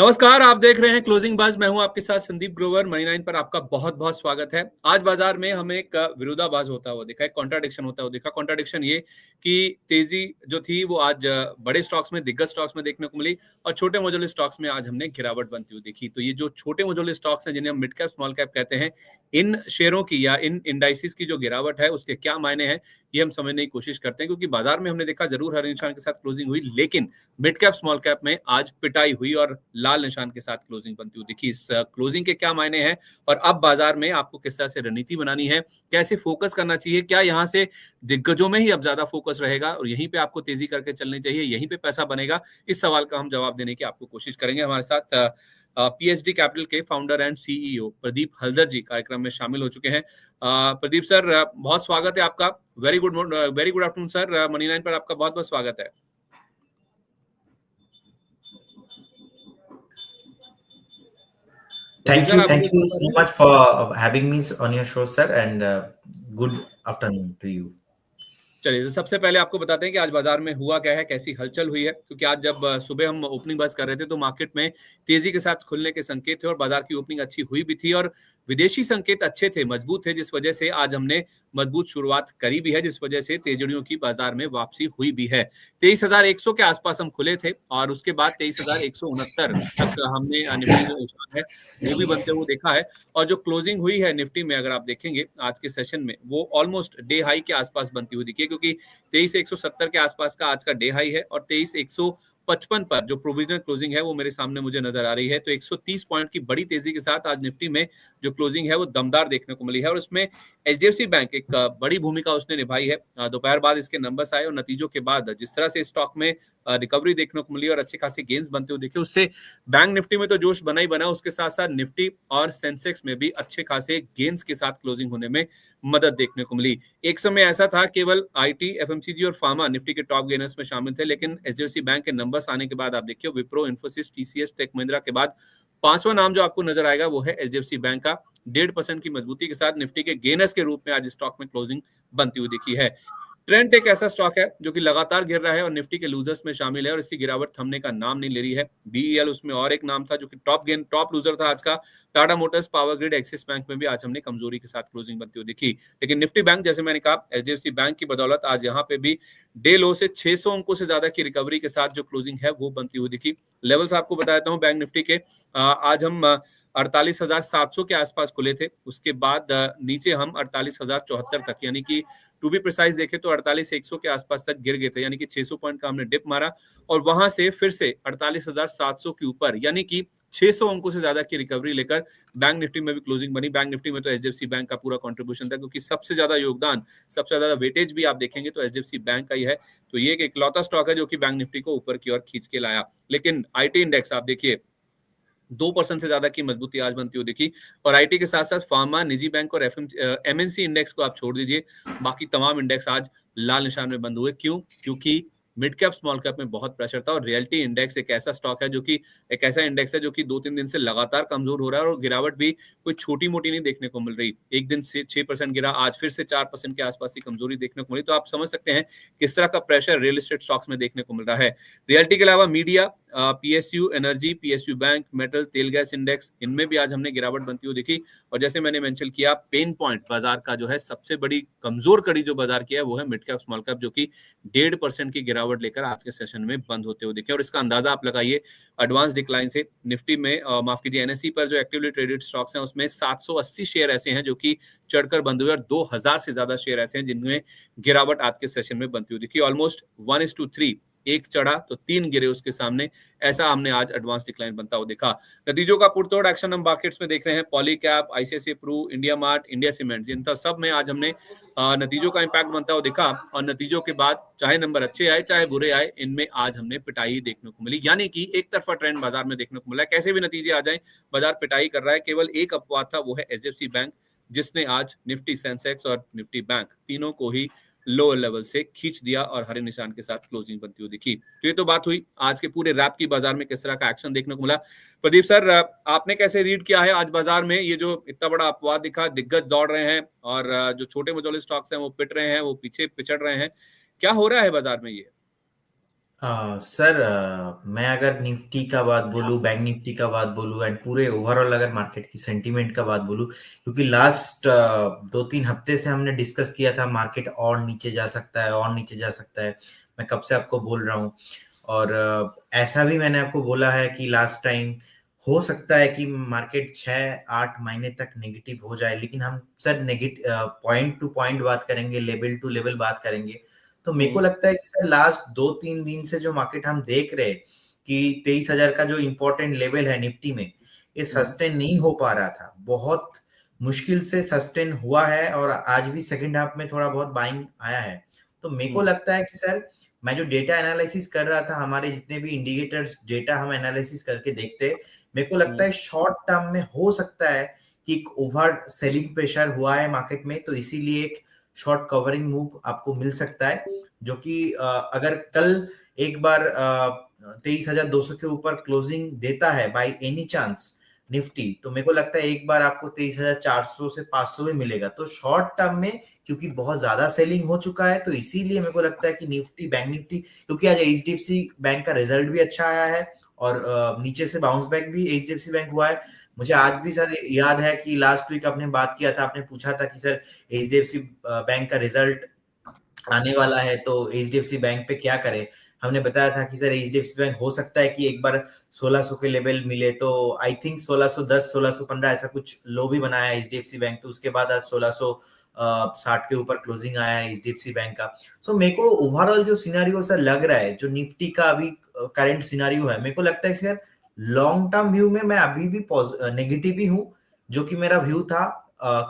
नमस्कार, आप देख रहे हैं क्लोजिंग बज़। मैं हूं आपके साथ संदीप ग्रोवर। मनी 9 पर आपका बहुत-बहुत स्वागत है। आज बाजार में हमें एक विरोधाभास होता हुआ दिखा, एक कॉन्ट्राडिक्शन होता हुआ दिखा। कॉन्ट्राडिक्शन ये कि तेजी जो थी वो आज बड़े स्टॉक्स में, दिग्गज स्टॉक्स में देखने को मिली और छोटे मझोले स्टॉक्स में आज हमने गिरावट बनती हुई देखी। तो ये जो छोटे मझोले स्टॉक्स हैं जिन्हें हम मिड कैप, स्मॉल कैप कहते हैं, इन शेयरों की या इन इंडाइसेस की जो गिरावट है उसके क्या मायने हैं, ये हम समझने की कोशिश करते हैं। क्योंकि बाजार में हमने देखा ज़रूर हरे निशान के साथ क्लोजिंग हुई, लेकिन मिड कैप, स्मॉल कैप में आज पिटाई हुई और लाल निशान के साथ क्लोजिंग बनती हुई दिखी। इस क्लोजिंग के क्या मायने हैं और अब बाजार में आपको किस तरह से रणनीति बनानी है, कैसे फोकस करना चाहिए, क्या यहाँ से दिग्गजों में ही अब ज्यादा फोकस रहेगा और यहीं पे आपको तेजी करके चलनी चाहिए, यहीं पे पैसा बनेगा? इस सवाल का हम जवाब देने की आपको कोशिश करेंगे। हमारे साथ पीएचडी कैपिटल के founder and CEO Pradeep Haldar ji कार्यक्रम में शामिल हो चुके हैं। प्रदीप सर, बहुत स्वागत है आपका। Very good afternoon sir. Money line पर आपका बहुत बहुत स्वागत है। Thank you so much for having me on your show, sir, and good afternoon to you. चलिए, तो सबसे पहले आपको बताते हैं कि आज बाजार में हुआ क्या है, कैसी हलचल हुई है। क्योंकि आज जब सुबह हम ओपनिंग बस कर रहे थे तो मार्केट में तेजी के साथ खुलने के संकेत थे और बाजार की ओपनिंग अच्छी हुई भी थी और विदेशी संकेत अच्छे थे, मजबूत थे, जिस वजह से आज हमने मजबूत शुरुआत करी भी है, जिस वजह से तेजड़ियों की बाजार में वापसी हुई भी है। 23,100 के आसपास हम खुले थे और उसके बाद 23,169 तक हमने निफ्टी जो निशान है वो भी बनते हुए देखा है। और जो क्लोजिंग हुई है निफ्टी में, अगर आप देखेंगे आज के सेशन में, वो ऑलमोस्ट डे हाई के आसपास बनती हुई दिखी है। क्योंकि 23,170 के आसपास का आज का डे हाई है और 23,155 पर जो प्रोविजनल क्लोजिंग है वो मेरे सामने मुझे नजर आ रही है। तो 130 पॉइंट की बड़ी तेजी के साथ आज निफ्टी में जो क्लोजिंग है वो दमदार देखने को मिली है और उसमें एचडीएफसी बैंक एक बड़ी भूमिका उसने निभाई है। दोपहर बाद इसके नंबर्स आए और नतीजों के बाद जिस तरह से स्टॉक में रिकवरी देखने को मिली और अच्छे खासे गेन्स बनते हुए देखे, उससे बैंक निफ्टी में तो जोश बना ही बना, उसके साथ साथ निफ्टी और सेंसेक्स में भी अच्छे खासे गेन्स के साथ क्लोजिंग होने में मदद देखने को मिली। एक समय ऐसा था केवल आईटी, एफएमसीजी और फार्मा निफ्टी के टॉप गेनर्स में शामिल थे, लेकिन एचडीएफसी बैंक के नंबर्स आने के बाद आप देखिए विप्रो, इन्फोसिस, टीसीएस, टेक महिंद्रा के बाद पांचवा नाम जो आपको नजर आएगा वो है एचडीएफसी बैंक का। 1.5% की मजबूती के साथ निफ्टी के गेनर्स के रूप में आज स्टॉक में क्लोजिंग बनती हुई दिखी है। ट्रेंड एक ऐसा स्टॉक है जो कि लगातार गिर रहा है और निफ्टी के लूजर्स में शामिल है और इसकी गिरावट थमने का नाम नहीं ले रही है। बीईएल उसमें और एक नाम था जो कि टॉप लूजर था आज का। Tata Motors, power grid, axis bank में भी आज हमने कमजोरी के साथ क्लोजिंग बनती हुई दिखी। लेकिन निफ्टी बैंक, जैसे मैंने कहा, एचडीएफसी बैंक की बदौलत आज यहाँ पे भी डे लो से 600 अंकों से ज्यादा की रिकवरी के साथ जो क्लोजिंग है वो बनती हुई दिखी। लेवल्स आपको बता देता हूँ बैंक निफ्टी के। आज हम 48,700 के आसपास खुले थे, उसके बाद नीचे हम 48,074 तक, यानी कि टू बी प्रिसाइज देखें तो 48,100 के आसपास तक गिर गए थे, यानी कि 600 पॉइंट का हमने डिप मारा और वहां से फिर से 48,700 के ऊपर, यानी कि 600 अंकों से ज्यादा की रिकवरी लेकर बैंक निफ्टी में भी क्लोजिंग बनी। बैंक निफ्टी में तो एचडीएफसी बैंक का पूरा कंट्रीब्यूशन था, क्योंकि सबसे ज्यादा योगदान, सबसे ज्यादा वेटेज भी आप देखेंगे तो एचडीएफसी बैंक का ही है। तो ये एक इकलौता स्टॉक है जो कि बैंक निफ्टी को ऊपर की ओर खींच के लाया। लेकिन आईटी इंडेक्स आप देखिए 2% से ज्यादा की मजबूती आज बनती हुई दिखी और आईटी के साथ साथ फार्मा, निजी बैंक और एमएनसी इंडेक्स को आप छोड़ दीजिए, बाकी तमाम इंडेक्स आज लाल निशान में बंद हुए। क्यों? क्योंकि मिड कैप, स्मॉल कैप में बहुत प्रेशर था और रियलिटी इंडेक्स एक ऐसा स्टॉक है जो कि एक ऐसा इंडेक्स है जो कि 2-3 दिन से लगातार कमजोर हो रहा है और गिरावट भी कोई छोटी मोटी नहीं देखने को मिल रही। एक दिन से 6% गिरा, आज फिर से 4% के आसपास की कमजोरी देखने को मिली। तो आप समझ सकते हैं किस तरह का प्रेशर रियल एस्टेट स्टॉक्स में देखने को मिल रहा है। रियलिटी के अलावा media, PSU energy, PSU bank, metal, तेल गैस इंडेक्स, इनमें भी आज हमने गिरावट बनती हुई दिखी। और जैसे मैंने मेंशन किया, पेन पॉइंट बाजार का जो है, सबसे बड़ी कमजोर कड़ी जो बाजार की है वो है मिड कैप, स्मॉल कैप, जो कि 1.5% की गिरावट लेकर आज के सेशन में बंद होते हुए दिखे। और इसका अंदाजा आप लगाइए एडवांस डिक्लाइन से। निफ्टी में माफ कीजिए, एनएसई पर जो एक्टिवली ट्रेडेड स्टॉक्स हैं उसमें 780 शेयर ऐसे हैं जो कि चढ़कर बंद हुए और 2000 से ज्यादा शेयर ऐसे हैं जिनमें गिरावट आज के सेशन में बनती हुई दिखी। ऑलमोस्ट 1:3, एक चढ़ा तो 3 गिरे उसके सामने, ऐसा हमने आज एडवांस डिक्लाइन बनता हुआ देखा। नतीजों का पुरतोड़ एक्शन हम मार्केट्स में देख रहे हैं। Polycab, ICICI pru, India mart, India cements, इन सब में आज हमने नतीजों का इंपैक्ट बनता हुआ देखा और नतीजों के बाद चाहे नंबर अच्छे आए चाहे बुरे आए, इनमें आज हमने पिटाई देखने को मिली। यानी कि एक तरफा ट्रेंड बाजार में देखने को मिला है। कैसे भी नतीजे आ जाए, बाजार पिटाई कर रहा है। केवल एक अपवाद था, वो है एचडीएफसी बैंक, जिसने आज निफ्टी, सेंसेक्स और निफ्टी बैंक तीनों को ही लोअर लेवल से खींच दिया और हरे निशान के साथ क्लोजिंग बनती हुई दिखी। तो ये तो बात हुई आज के पूरे रैप की बाजार में किस तरह का एक्शन देखने को मिला। प्रदीप सर, आपने कैसे रीड किया है आज बाजार में ये जो इतना बड़ा अपवाद दिखा, दिग्गज दौड़ रहे हैं और जो छोटे मझोले स्टॉक्स हैं वो पिट रहे हैं, वो पीछे पिछड़ रहे हैं, क्या हो रहा है बाजार में ये? सर, मैं अगर निफ्टी का बात बोलूं, बैंक निफ्टी का बात बोलूं एंड पूरे ओवरऑल अगर मार्केट की सेंटीमेंट का बात बोलूं, क्योंकि लास्ट 2-3 हफ्ते से हमने डिस्कस किया था मार्केट और नीचे जा सकता है, और नीचे जा सकता है। मैं कब से आपको बोल रहा हूं। और ऐसा भी मैंने आपको बोला है कि लास्ट टाइम हो सकता है कि मार्केट 6-8 महीने तक नेगेटिव हो जाए, लेकिन हम sir negative point two point बात करेंगे, लेवल टू लेवल बात करेंगे। तो मेरे को लगता है कि सर लास्ट 2-3 दिन से जो मार्केट हम देख रहे हैं कि 23,000 का जो इंपॉर्टेंट लेवल है निफ्टी में, ये सस्टेन नहीं हो पा रहा था, बहुत मुश्किल से सस्टेन हुआ है, और आज भी सेकंड हाफ में थोड़ा बहुत बाइंग आया है। तो मेरे को लगता है कि सर, मैं जो डेटा एनालिसिस कर रहा था, हमारे जितने भी इंडिकेटर्स डेटा हम एनालिसिस करके देखते हैं, मेरे को लगता है शॉर्ट टर्म में हो सकता है कि एक ओवर सेलिंग प्रेशर हुआ है मार्केट में, तो इसीलिए एक शॉर्ट कवरिंग मूव आपको मिल सकता है, जो कि अगर कल एक बार 23,200 के ऊपर क्लोजिंग देता है बाय एनी चांस निफ्टी, तो मेरे को लगता है एक बार आपको 23,400 से 500 में मिलेगा। तो शॉर्ट टर्म में क्योंकि बहुत ज्यादा सेलिंग हो चुका है, तो इसीलिए मेरे को लगता है कि निफ्टी, बैंक निफ्टी, क्योंकि आज एचडीएफसी बैंक का रिजल्ट भी अच्छा आया है, और नीचे से बाउंस बैक भी एचडीएफसी बैंक हुआ है। मुझे आज भी सर याद है कि लास्ट वीक आपने बात किया था, आपने पूछा था कि सर एचडीएफसी बैंक का रिजल्ट आने वाला है, तो एचडीएफसी बैंक पे क्या करें। हमने बताया था कि सर एचडीएफसी बैंक हो सकता है कि एक बार 1600 के लेवल मिले, तो आई थिंक 1610 1615 ऐसा कुछ लो भी बनाया एचडीएफसी बैंक, तो उसके बाद आज 1660 के ऊपर क्लोजिंग आया है एचडीएफसी बैंक का। सो मेरे को ओवरऑल जो सिनारियो सर लग रहा है, जो निफ्टी का अभी करंट सिनारियो है, मेरे को लगता है सर लॉन्ग टर्म व्यू में मैं अभी भी नेगेटिव ही हूँ, जो कि मेरा व्यू था।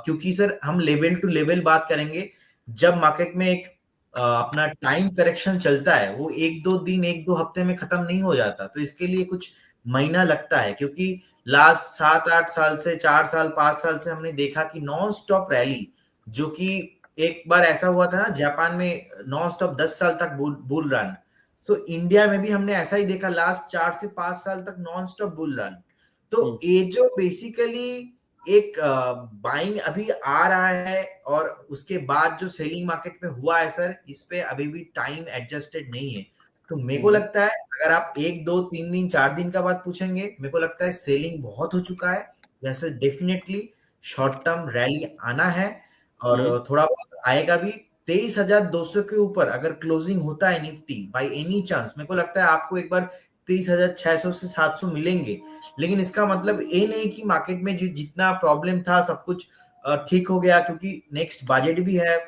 क्योंकि सर हम लेवल टू लेवल बात करेंगे, जब मार्केट में एक अपना टाइम करेक्शन चलता है, वो 1-2 दिन 1-2 हफ्ते में खत्म नहीं हो जाता, तो इसके लिए कुछ महीना लगता है, क्योंकि लास्ट 7-8 साल से, 4 साल 5 साल से हमने देखा कि नॉन स्टॉप रैली, जो कि एक बार ऐसा हुआ था ना जापान में, नॉन स्टॉप 10 साल तक बुल रन। तो इंडिया में भी हमने ऐसा ही देखा, लास्ट 4 से 5 साल तक नॉन स्टॉप बुल रन। तो ये जो बेसिकली एक बाइंग अभी आ रहा है, और उसके बाद जो सेलिंग मार्केट में हुआ है सर, इस पे अभी भी टाइम एडजस्टेड नहीं है। तो मेरे को लगता है अगर आप 1-2-3 दिन 4 दिन का बात पूछेंगे, मेरे को लगता है सेलिंग बहुत हो चुका है, जैसे डेफिनेटली शॉर्ट टर्म रैली आना है, और थोड़ा बहुत आएगा भी। 23,200 के ऊपर अगर क्लोजिंग होता है निफ्टी बाय एनी चांस, मेरे को लगता है आपको एक बार 23,600 से 700 मिलेंगे। लेकिन इसका मतलब ये नहीं कि मार्केट में जो जितना प्रॉब्लम था सब कुछ ठीक हो गया, क्योंकि नेक्स्ट बजट भी है।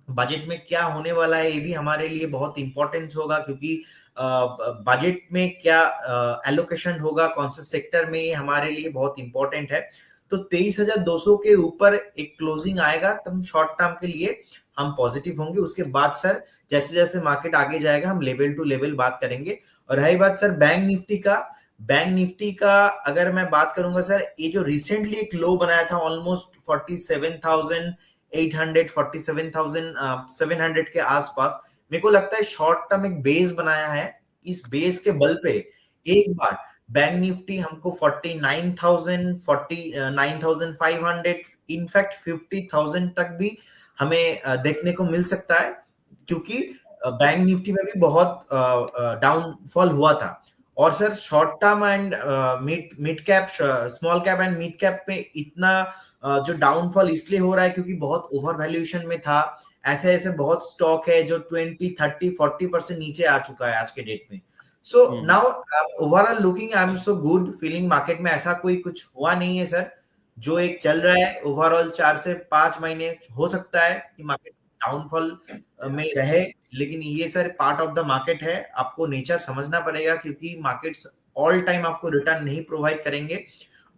बजट में क्या होने वाला है ये भी हमारे लिए बहुत इंपॉर्टेंट होगा, क्योंकि बजट में क्या एलोकेशन होगा कौन से सेक्टर में, ये हमारे लिए बहुत इंपॉर्टेंट है। तो 23,200 के ऊपर एक क्लोजिंग आएगा, तब शॉर्ट टर्म के लिए हम पॉजिटिव होंगे। उसके बाद सर जैसे जैसे मार्केट आगे जाएगा, हम लेवल टू लेवल बात करेंगे। और रही बात सर बैंक निफ्टी का, बैंक निफ्टी का अगर मैं बात करूंगा सर, ये जो रिसेंटली एक लो बनाया था ऑलमोस्ट 47,800 47,700 के आसपास, मेरे को लगता है शॉर्ट टर्म एक बेस बनाया है। इस बेस के बल पे एक बार बैंक निफ्टी हमको 49,000 49,500 इनफैक्ट 50,000 तक भी हमें देखने को मिल सकता है, क्योंकि बैंक निफ्टी में भी बहुत डाउनफॉल हुआ था। और sir short term and mid cap, small cap and mid cap में इतना जो डाउनफॉल इसलिए हो रहा है क्योंकि बहुत ओवर वैल्यूएशन में था। ऐसे ऐसे बहुत स्टॉक है जो 20-30-40% नीचे आ चुका है आज के डेट में। So now overall looking, I am so good feeling, market में ऐसा कोई कुछ हुआ नहीं है सर, जो एक चल रहा है ओवरऑल 4 से 5 महीने। हो सकता है कि मार्केट डाउनफॉल में रहे, लेकिन ये sir part of the market है, आपको नेचर समझना पड़ेगा, क्योंकि मार्केट्स ऑल टाइम आपको रिटर्न नहीं प्रोवाइड करेंगे।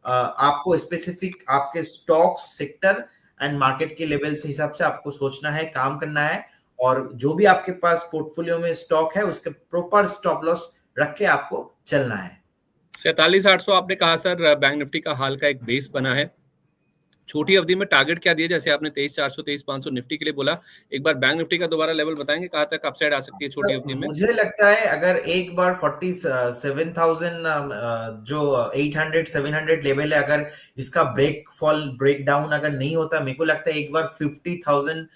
आपको स्पेसिफिक आपके स्टॉक सेक्टर एंड मार्केट के लेवल से हिसाब से आपको सोचना है, काम करना है, और जो भी आपके पास पोर्टफोलियो में स्टॉक है उसके प्रॉपर स्टॉप लॉस रख के आपको चलना है। 47,800 आपने कहा सर बैंक निफ्टी का हाल का एक बेस बना है, छोटी अवधि में टारगेट क्या दिए, जैसे आपने 23,400 23,500 निफ्टी के लिए बोला, एक बार बैंक निफ्टी का दोबारा लेवल बताएंगे कहाँ तक अपसाइड आ सकती है छोटी अवधि में? मुझे लगता है अगर एक बार 47,000 जो 800 700 लेवल है, अगर इसका ब्रेक डाउन अगर नहीं होता, मेरे को लगता है एक बार 50,000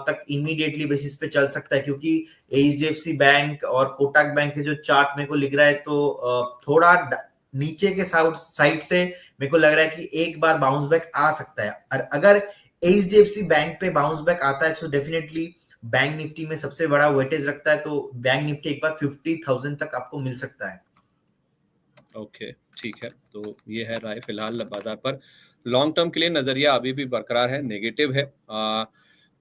तक इमीडिएटली बेसिस पे चल सकता है, क्योंकि एचडीएफसी बैंक और कोटक बैंक के जो चार्ट मेरे को लिख रहा है, तो थोड़ा नीचे के साइड से मेरे को लग रहा है कि एक बार बाउंस बैक आ सकता है। और अगर एचडीएफसी बैंक पे बाउंस बैक आता है तो डेफिनेटली बैंक निफ्टी में सबसे बड़ा वेटेज रखता है, तो बैंक निफ्टी एक बार 50,000 तक आपको मिल सकता है। ओके, ठीक है, तो ये है राय फिलहाल बाजार पर। लॉन्ग टर्म के लिए नजरिया अभी भी बरकरार है, नेगेटिव है।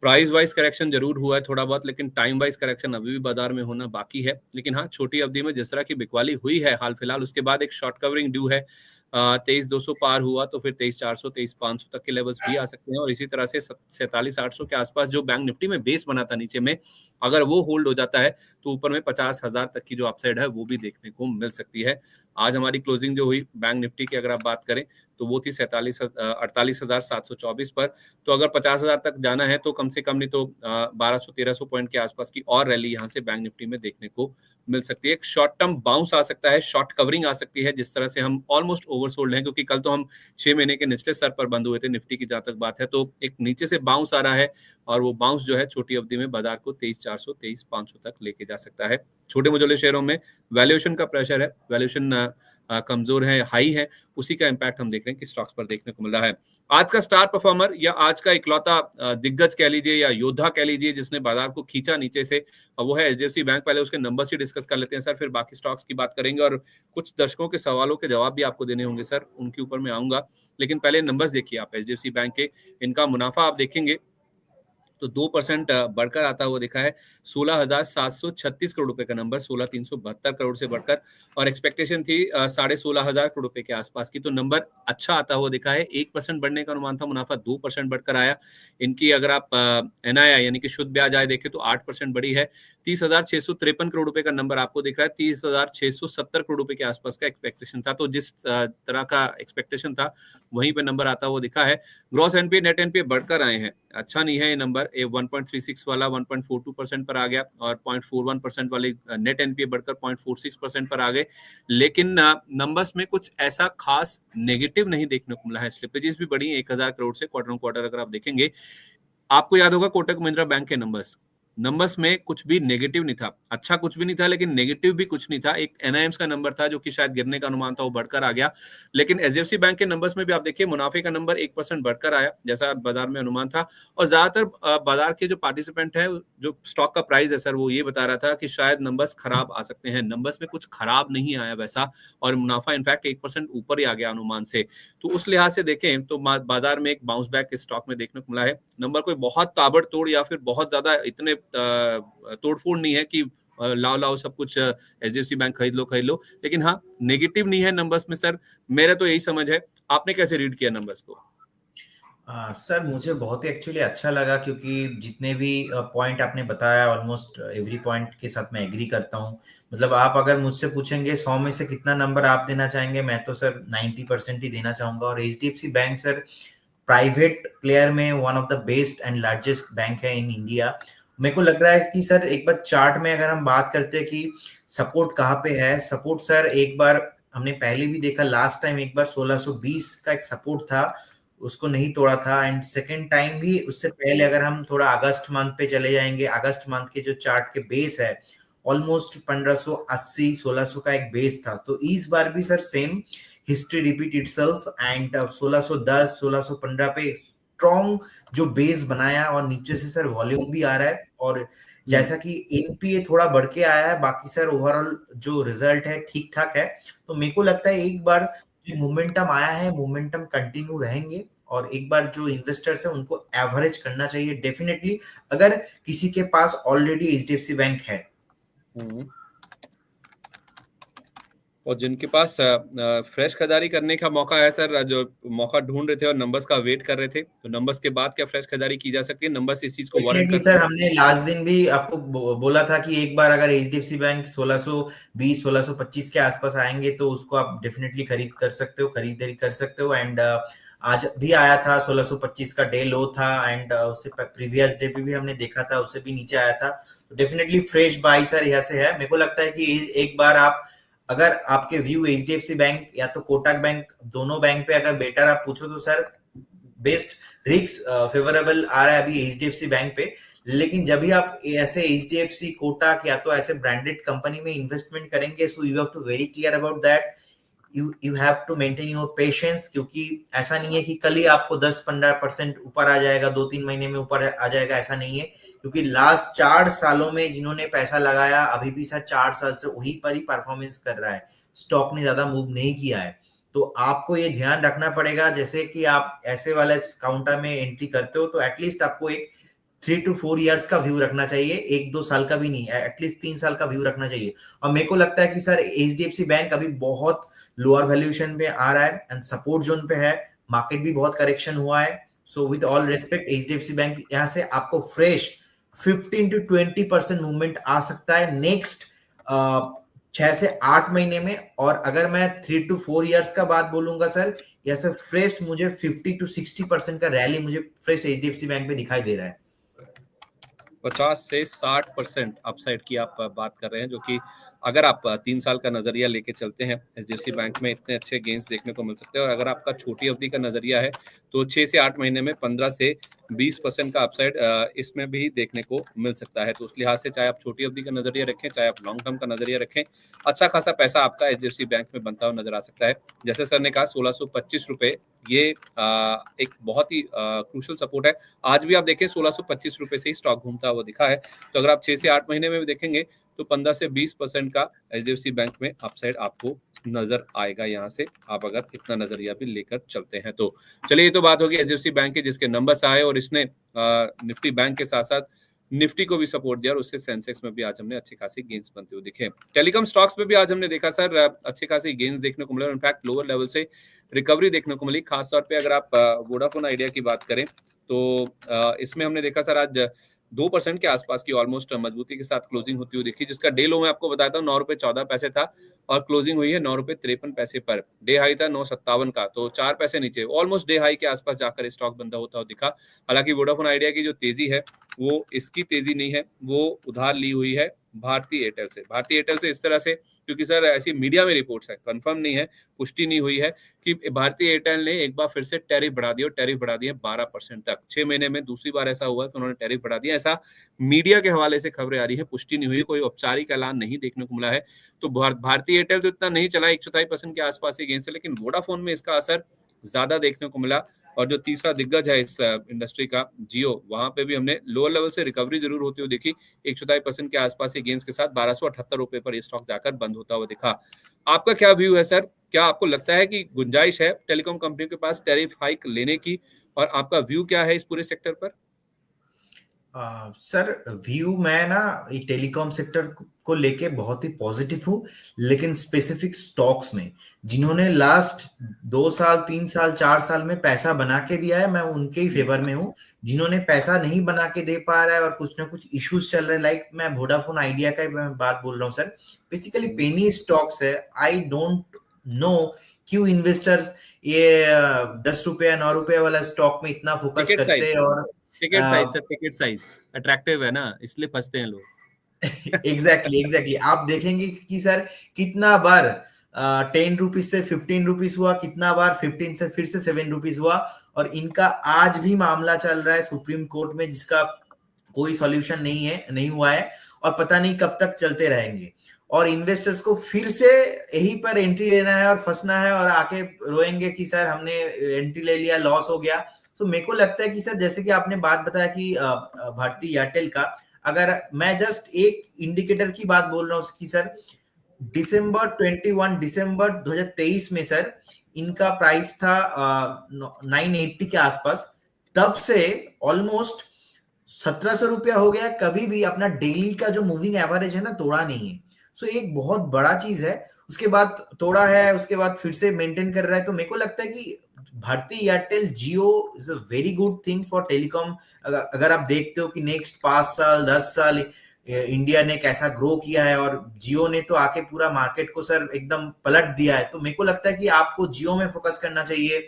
प्राइस वाइज करेक्शन जरूर हुआ है थोड़ा बहुत, लेकिन टाइम वाइज करेक्शन अभी भी बाजार में होना बाकी है। लेकिन हाँ, छोटी अवधि में जिस तरह की बिकवाली हुई है हाल फिलहाल, उसके बाद एक शॉर्ट कवरिंग ड्यू है। 23,200 पार हुआ तो फिर 23,400 23,500 तक के लेवल्स भी आ सकते हैं, और इसी तरह से 47,800 के आसपास जो बैंक निफ्टी में बेस बना था नीचे में, अगर वो होल्ड हो जाता है तो ऊपर में 50,000 तक की जो अपसाइड है वो भी देखने को मिल सकती है। आज हमारी क्लोजिंग जो हुई बैंक निफ्टी की अगर आप बात करें तो वो थी 48,724 पर। तो अगर 50,000 तक जाना है तो कम से कम नहीं तो 1200-1300 पॉइंट के आसपास की और रैली यहाँ से बैंक निफ्टी में देखने को मिल सकती है। एक शॉर्ट टर्म बाउंस आ सकता है, शॉर्ट कवरिंग आ सकती है, जिस तरह से हम ऑलमोस्ट ओवरसोल्ड हैं, क्योंकि कल तो हम 6 महीने के निचले स्तर पर बंद हुए थे निफ्टी की जहां तक बात है। तो एक नीचे से बाउंस आ रहा है, और वो बाउंस जो है छोटी अवधि में बाजार को 23,400 23,500 तक लेके जा सकता है। छोटे मझोले शेयरों में वैल्यूएशन का प्रेशर है, वैल्यूएशन कमजोर है, हाई है, उसी का इंपैक्ट हम देख रहे हैं कि स्टॉक्स पर देखने को मिल रहा है। आज का स्टार परफॉर्मर या आज का इकलौता दिग्गज कह लीजिए या योद्धा कह लीजिए जिसने बाजार को खींचा नीचे से, वो है एचडीएफसी बैंक। पहले उसके नंबर्स ही डिस्कस कर लेते हैं सर, फिर बाकी स्टॉक्स की बात करेंगे, और कुछ दर्शकों के सवालों के जवाब भी आपको देने होंगे सर, उनके ऊपर मैं आऊंगा। लेकिन पहले नंबर्स देखिए आप एचडीएफसी बैंक के, इनका मुनाफा आप देखेंगे तो 2% बढ़कर आता हुआ दिखा है, 16,736 करोड़ रुपए का नंबर 16,372 करोड़ से बढ़कर, और एक्सपेक्टेशन थी 16,500 करोड़ रुपए के आसपास की, तो नंबर अच्छा आता हुआ दिखा है। 1% बढ़ने का अनुमान था, मुनाफा 2% बढ़कर आया। इनकी अगर आप एनआईआई यानी कि शुद्ध ब्याज आय देखें तो 8% बढ़ी है। 30,653 करोड़ रुपए का नंबर आपको दिख रहा है, 30,670 करोड़ रुपए के आसपास का एक्सपेक्टेशन था। तो जिस तरह का एक्सपेक्टेशन था वहीं पे नंबर आता हुआ दिखा है। ग्रॉस एनपीए नेट एनपीए बढ़कर आए हैं, अच्छा नहीं है ये नंबर। 1.36 वाला 1.42% पर आ गया, और 0.41% वाली नेट एनपीए बढ़कर 0.46% पर आ गए। लेकिन नंबर्स में कुछ ऐसा खास नेगेटिव नहीं देखने को मिला है। स्लिपेजेस भी बढ़ी 1,000 करोड़ से क्वार्टर ऑन क्वार्टर अगर आप देखेंगे। आपको याद होगा कोटक महिंद्रा बैंक के नंबर्स में कुछ भी नेगेटिव नहीं था, अच्छा कुछ भी नहीं था, लेकिन नेगेटिव भी कुछ नहीं था। एक एनआईएम्स का नंबर था जो कि शायद गिरने का अनुमान था, वो बढ़कर आ गया। लेकिन एचडीएफसी बैंक के नंबर्स में भी आप देखिए, मुनाफे का नंबर 1% बढ़कर आया, जैसा बाजार में अनुमान था। और ज्यादातर बाजार के जो पार्टिसिपेंट है, जो स्टॉक का प्राइस है सर, वो ये बता रहा था कि शायद नंबर्स खराब आ सकते हैं। नंबर्स में कुछ खराब नहीं आया वैसा, और मुनाफा इनफैक्ट 1% ऊपर ही आ गया अनुमान से। तो उस लिहाज से देखें तो बाजार में एक बाउंस बैक स्टॉक में देखने को मिला है। नंबर कोई बहुत ताबड़तोड़ या फिर बहुत ज्यादा इतने तोड़फोड़ नहीं है कि लाओ लाओ सब कुछ एचडीएफसी बैंक खरीद लो, लेकिन हाँ, नेगेटिव नहीं है नंबर्स में सर, मेरा तो यही समझ है। आपने कैसे रीड किया नंबर्स को? सर मुझे बहुत ही एक्चुअली अच्छा लगा, क्योंकि जितने भी पॉइंट आपने बताया ऑलमोस्ट एवरी पॉइंट के साथ मैं एग्री करता हूँ। मतलब आप अगर मुझसे पूछेंगे 100 में से कितना नंबर आप देना चाहेंगे, मैं तो सर 90% ही देना चाहूंगा। और HDFC bank sir private player में one of the best and largest bank है इन इंडिया। मेरे को लग रहा है कि सर एक बार चार्ट में अगर हम बात करते हैं कि सपोर्ट कहाँ पे है, सपोर्ट सर एक बार हमने पहले भी देखा, लास्ट टाइम एक बार 1620 का एक सपोर्ट था, उसको नहीं तोड़ा था। एंड सेकेंड टाइम भी उससे पहले अगर हम थोड़ा अगस्त मंथ पे चले जाएंगे, अगस्त मंथ के जो चार्ट के बेस है ऑलमोस्ट 1580 1600 का एक बेस था। तो इस बार भी sir same history repeat itself, and 1610 1615 पे स्ट्रॉन्ग जो बेस बनाया, और नीचे से सर वॉल्यूम भी आ रहा है। और जैसा कि एनपीए थोड़ा बढ़ के आया है, बाकी सर ओवरऑल जो रिजल्ट है ठीक ठाक है। तो मेरे को लगता है एक बार जो मोमेंटम आया है, मोमेंटम कंटिन्यू रहेंगे, और एक बार जो इन्वेस्टर्स है उनको एवरेज करना चाहिए डेफिनेटली, अगर किसी के पास ऑलरेडी एचडीएफसी बैंक है। और जिनके पास फ्रेश खरीदारी करने का मौका है सर, जो मौका ढूंढ रहे थे और नंबर्स का वेट कर रहे थे, तो नंबर्स के बाद क्या फ्रेश खरीदारी की जा सकती है? नंबर्स इस चीज को वारंट डेफिनेटली करते सर, हैं। हमने लास्ट दिन भी आपको बोला था कि एक बार अगर एचडीएफसी बैंक 1620 1625 के आसपास आएंगे तो उसको आप डेफिनेटली खरीदारी कर सकते हो। एंड आज भी आया था, 1625 का डे लो था, एंड उससे प्रीवियस डे पे भी हमने देखा था, उससे भी नीचे आया था। तो डेफिनेटली फ्रेश बाई सर यहाँ से है। मेरे को लगता है कि एक बार आप, अगर आपके व्यू एचडीएफसी बैंक या तो कोटक बैंक, दोनों बैंक पे अगर बेटर आप पूछो तो सर बेस्ट रिक्स फेवरेबल आ रहा है अभी एचडीएफसी बैंक पे। लेकिन जब भी आप ऐसे एचडीएफसी, कोटक या तो ऐसे ब्रांडेड कंपनी में इन्वेस्टमेंट करेंगे, so you have to very clear about that, you have to maintain your patience, क्योंकि ऐसा नहीं है कि कल ही आपको 10-15% ऊपर आ जाएगा, 2-3 महीने में ऊपर आ जाएगा, ऐसा नहीं है। क्योंकि लास्ट 4 सालों में जिन्होंने पैसा लगाया अभी भी सर 4 साल से वही पर ही परफॉर्मेंस कर रहा है, स्टॉक ने ज्यादा मूव नहीं किया है। तो आपको ये ध्यान रखना पड़ेगा, जैसे कि आप ऐसे वाले काउंटर में एंट्री करते हो तो एटलीस्ट आपको एक 3 to 4 years का व्यू रखना चाहिए, 1-2 साल का भी नहीं, एटलीस्ट 3 साल का व्यू रखना चाहिए। और मेरे को लगता है कि सर एचडीएफसी बैंक अभी बहुत लोअर वैल्यूएशन पे आ रहा है एंड सपोर्ट जोन पे है, मार्केट भी बहुत करेक्शन हुआ है। So with all respect HDFC bank यहाँ से आपको फ्रेश 15 to 20% मूवमेंट आ सकता है नेक्स्ट 6 से 8 महीने में। और अगर मैं 3 to 4 years का बात बोलूंगा सर, यहाँ से फ्रेश मुझे 50 to 60% का रैली मुझे फ्रेश एचडीएफसी बैंक में दिखाई दे रहा है। 50 से 60% अपसाइड की आप बात कर रहे हैं, जो कि अगर आप 3 साल का नजरिया लेके चलते हैं एचडीएफसी बैंक में इतने अच्छे गेंस देखने को मिल सकते हैं। और अगर आपका छोटी अवधि का नजरिया है तो 6 से 8 महीने में 15 से 20% का अपसाइड इसमें भी देखने को मिल सकता है। तो उस लिहाज से चाहे आप छोटी अवधि का नजरिया रखें, चाहे आप लॉन्ग टर्म का नजरिया रखें, अच्छा खासा पैसा आपका एचडीएफसी बैंक में बनता हुआ नजर आ सकता है। जैसे सर ने कहा 1625 रुपए, ये एक बहुत ही क्रूशल सपोर्ट है। आज भी आप देखें 1625 रुपए से ही स्टॉक घूमता हुआ दिखा है। तो अगर आप 6 से 8 महीने में भी देखेंगे तो 15 से 20% का एचडीएफसी बैंक में अपसाइड आपको नजर आएगा। यहाँ से आप अगर इतना नजरिया भी लेकर चलते हैं तो चलिए, ये तो बात होगी एचडीएफसी बैंक की, जिसके नंबर्स आए और इसने निफ्टी बैंक के साथ साथ निफ्टी को भी सपोर्ट दिया और उससे सेंसेक्स में भी आज हमने अच्छी खासी गेंस बनते हुए दिखे। टेलीकॉम स्टॉक्स में भी आज हमने देखा सर अच्छी खासी गेंस देखने को मिले, इनफैक्ट लोअर लेवल से रिकवरी देखने को मिली। खासतौर पे अगर आप वोडाफोन आइडिया की बात करें तो इसमें हमने देखा सर आज 2% के आसपास की ऑलमोस्ट मजबूती के साथ क्लोजिंग होती हुई दिखी, जिसका डे लो मैं आपको बताता हूँ 9 रुपए 14 पैसे था और क्लोजिंग हुई है 9 रुपए 53 पैसे पर। डे हाई था 9.57 का, तो 4 पैसे नीचे ऑलमोस्ट डे हाई के आसपास जाकर स्टॉक बंदा होता हुआ दिखा। हालांकि वोडाफोन आइडिया की जो तेजी है वो इसकी तेजी नहीं है, वो उधार ली हुई है भारतीय एयरटेल से। भारतीय एयरटेल से इस तरह से, क्योंकि सर ऐसी मीडिया में रिपोर्ट्स है, कंफर्म नहीं है, पुष्टि नहीं हुई है कि भारतीय एयरटेल ने एक बार फिर से टैरिफ बढ़ा दिया और टैरिफ बढ़ा दिए 12% तक। 6 महीने में दूसरी बार ऐसा हुआ कि उन्होंने टैरिफ बढ़ा दिया, ऐसा मीडिया के हवाले से खबरें आ रही है, पुष्टि नहीं हुई, कोई औपचारिक ऐलान नहीं देखने को मिला है। तो भारतीय एयरटेल तो इतना नहीं चला, 1/4% के आसपास ही गेंस है, लेकिन वोडाफोन में इसका असर ज्यादा देखने को मिला। और जो तीसरा दिग्गज है इस इंडस्ट्री का, जियो, वहां पे भी हमने लोअर लेवल से रिकवरी जरूर होती हुई देखी। 1/4% के आसपास के गेंस के साथ 1278 रुपए पर ये स्टॉक जाकर बंद होता हुआ दिखा। आपका क्या व्यू है सर? क्या आपको लगता है कि गुंजाइश है टेलीकॉम कंपनियों के पास टैरिफ हाइक लेने की, और आपका व्यू क्या है इस पूरे सेक्टर पर? सर व्यू मैं ना ये टेलीकॉम सेक्टर को लेके बहुत ही पॉजिटिव हूँ, लेकिन स्पेसिफिक स्टॉक्स में जिन्होंने लास्ट 2 साल 3 साल 4 साल में पैसा बना के दिया है, मैं उनके ही फेवर में हूँ। जिन्होंने पैसा नहीं बना के दे पा रहा है और कुछ ना कुछ इश्यूज चल रहे हैं, लाइक मैं वोडाफोन आइडिया का मैं बात बोल रहा हूँ सर, बेसिकली पेनी स्टॉक्स है। आई डोंट नो क्यों इन्वेस्टर्स ये 10 रुपया 9 रुपये वाला स्टॉक में इतना फोकस टिकट करते साइज, हैं। और ticket size sir, ticket size attractive है ना, इसलिए फंसते हैं लोग। एग्जैक्टली आप देखेंगे कि सर कितना बार 10 रुपीज से 15 रुपीज हुआ, कितना बार 15 से फिर से 7 रुपीज हुआ, और इनका आज भी मामला चल रहा है सुप्रीम कोर्ट में, जिसका कोई सॉल्यूशन नहीं हुआ है, और पता नहीं कब तक चलते रहेंगे। और इन्वेस्टर्स को फिर से यहीं पर एंट्री लेना है और फंसना है, और आके रोएंगे कि सर हमने एंट्री ले लिया, लॉस हो गया। तो मेरे को लगता है कि सर जैसे कि आपने बात बताया कि भारतीय एयरटेल का, अगर मैं जस्ट एक इंडिकेटर की बात बोल रहा हूँ कि सर दिसंबर 2023 में सर इनका प्राइस था 980 के आसपास, तब से ऑलमोस्ट 1700 रुपया हो गया, कभी भी अपना डेली का जो मूविंग एवरेज है ना तोड़ा नहीं है। सो एक बहुत बड़ा चीज है, उसके बाद तोड़ा है, उसके बाद फिर से मेंटेन कर रहा है। तो मेरे को लगता है कि भारतीय Airtel Jio is a very good thing for telecom. अगर आप देखते हो कि नेक्स्ट 5 साल 10 साल इंडिया ने कैसा ग्रो किया है, और जियो ने तो आके पूरा मार्केट को सर एकदम पलट दिया है। तो मेरे को लगता है कि आपको जियो में फोकस करना चाहिए,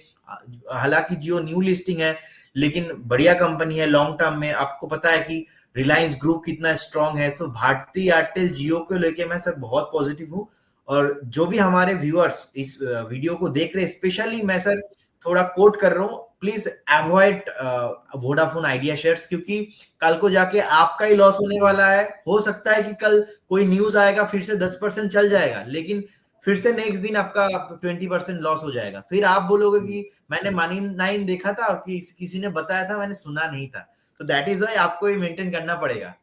हालांकि जियो न्यू लिस्टिंग है, लेकिन बढ़िया कंपनी है लॉन्ग टर्म में। आपको पता है कि रिलायंस ग्रुप कितना स्ट्रांग है, तो भारती एयरटेल जियो को लेके मैं सर बहुत पॉजिटिव हूँ। और जो भी हमारे व्यूअर्स इस वीडियो को देख रहे हैं, स्पेशली मैं सर थोड़ा कोट कर रहा हूँ, please avoid Vodafone idea shares, क्योंकि कल को जाके आपका ही लॉस होने वाला है। हो सकता है कि कल कोई न्यूज आएगा फिर से 10% चल जाएगा, लेकिन फिर से नेक्स्ट दिन आपका 20% लॉस हो जाएगा। फिर आप बोलोगे कि मैंने मनी 9 देखा था और किसी ने बताया था, मैंने सुना नहीं था। तो दैट इज वाई आपको ये मेंटेन करना पड़ेगा।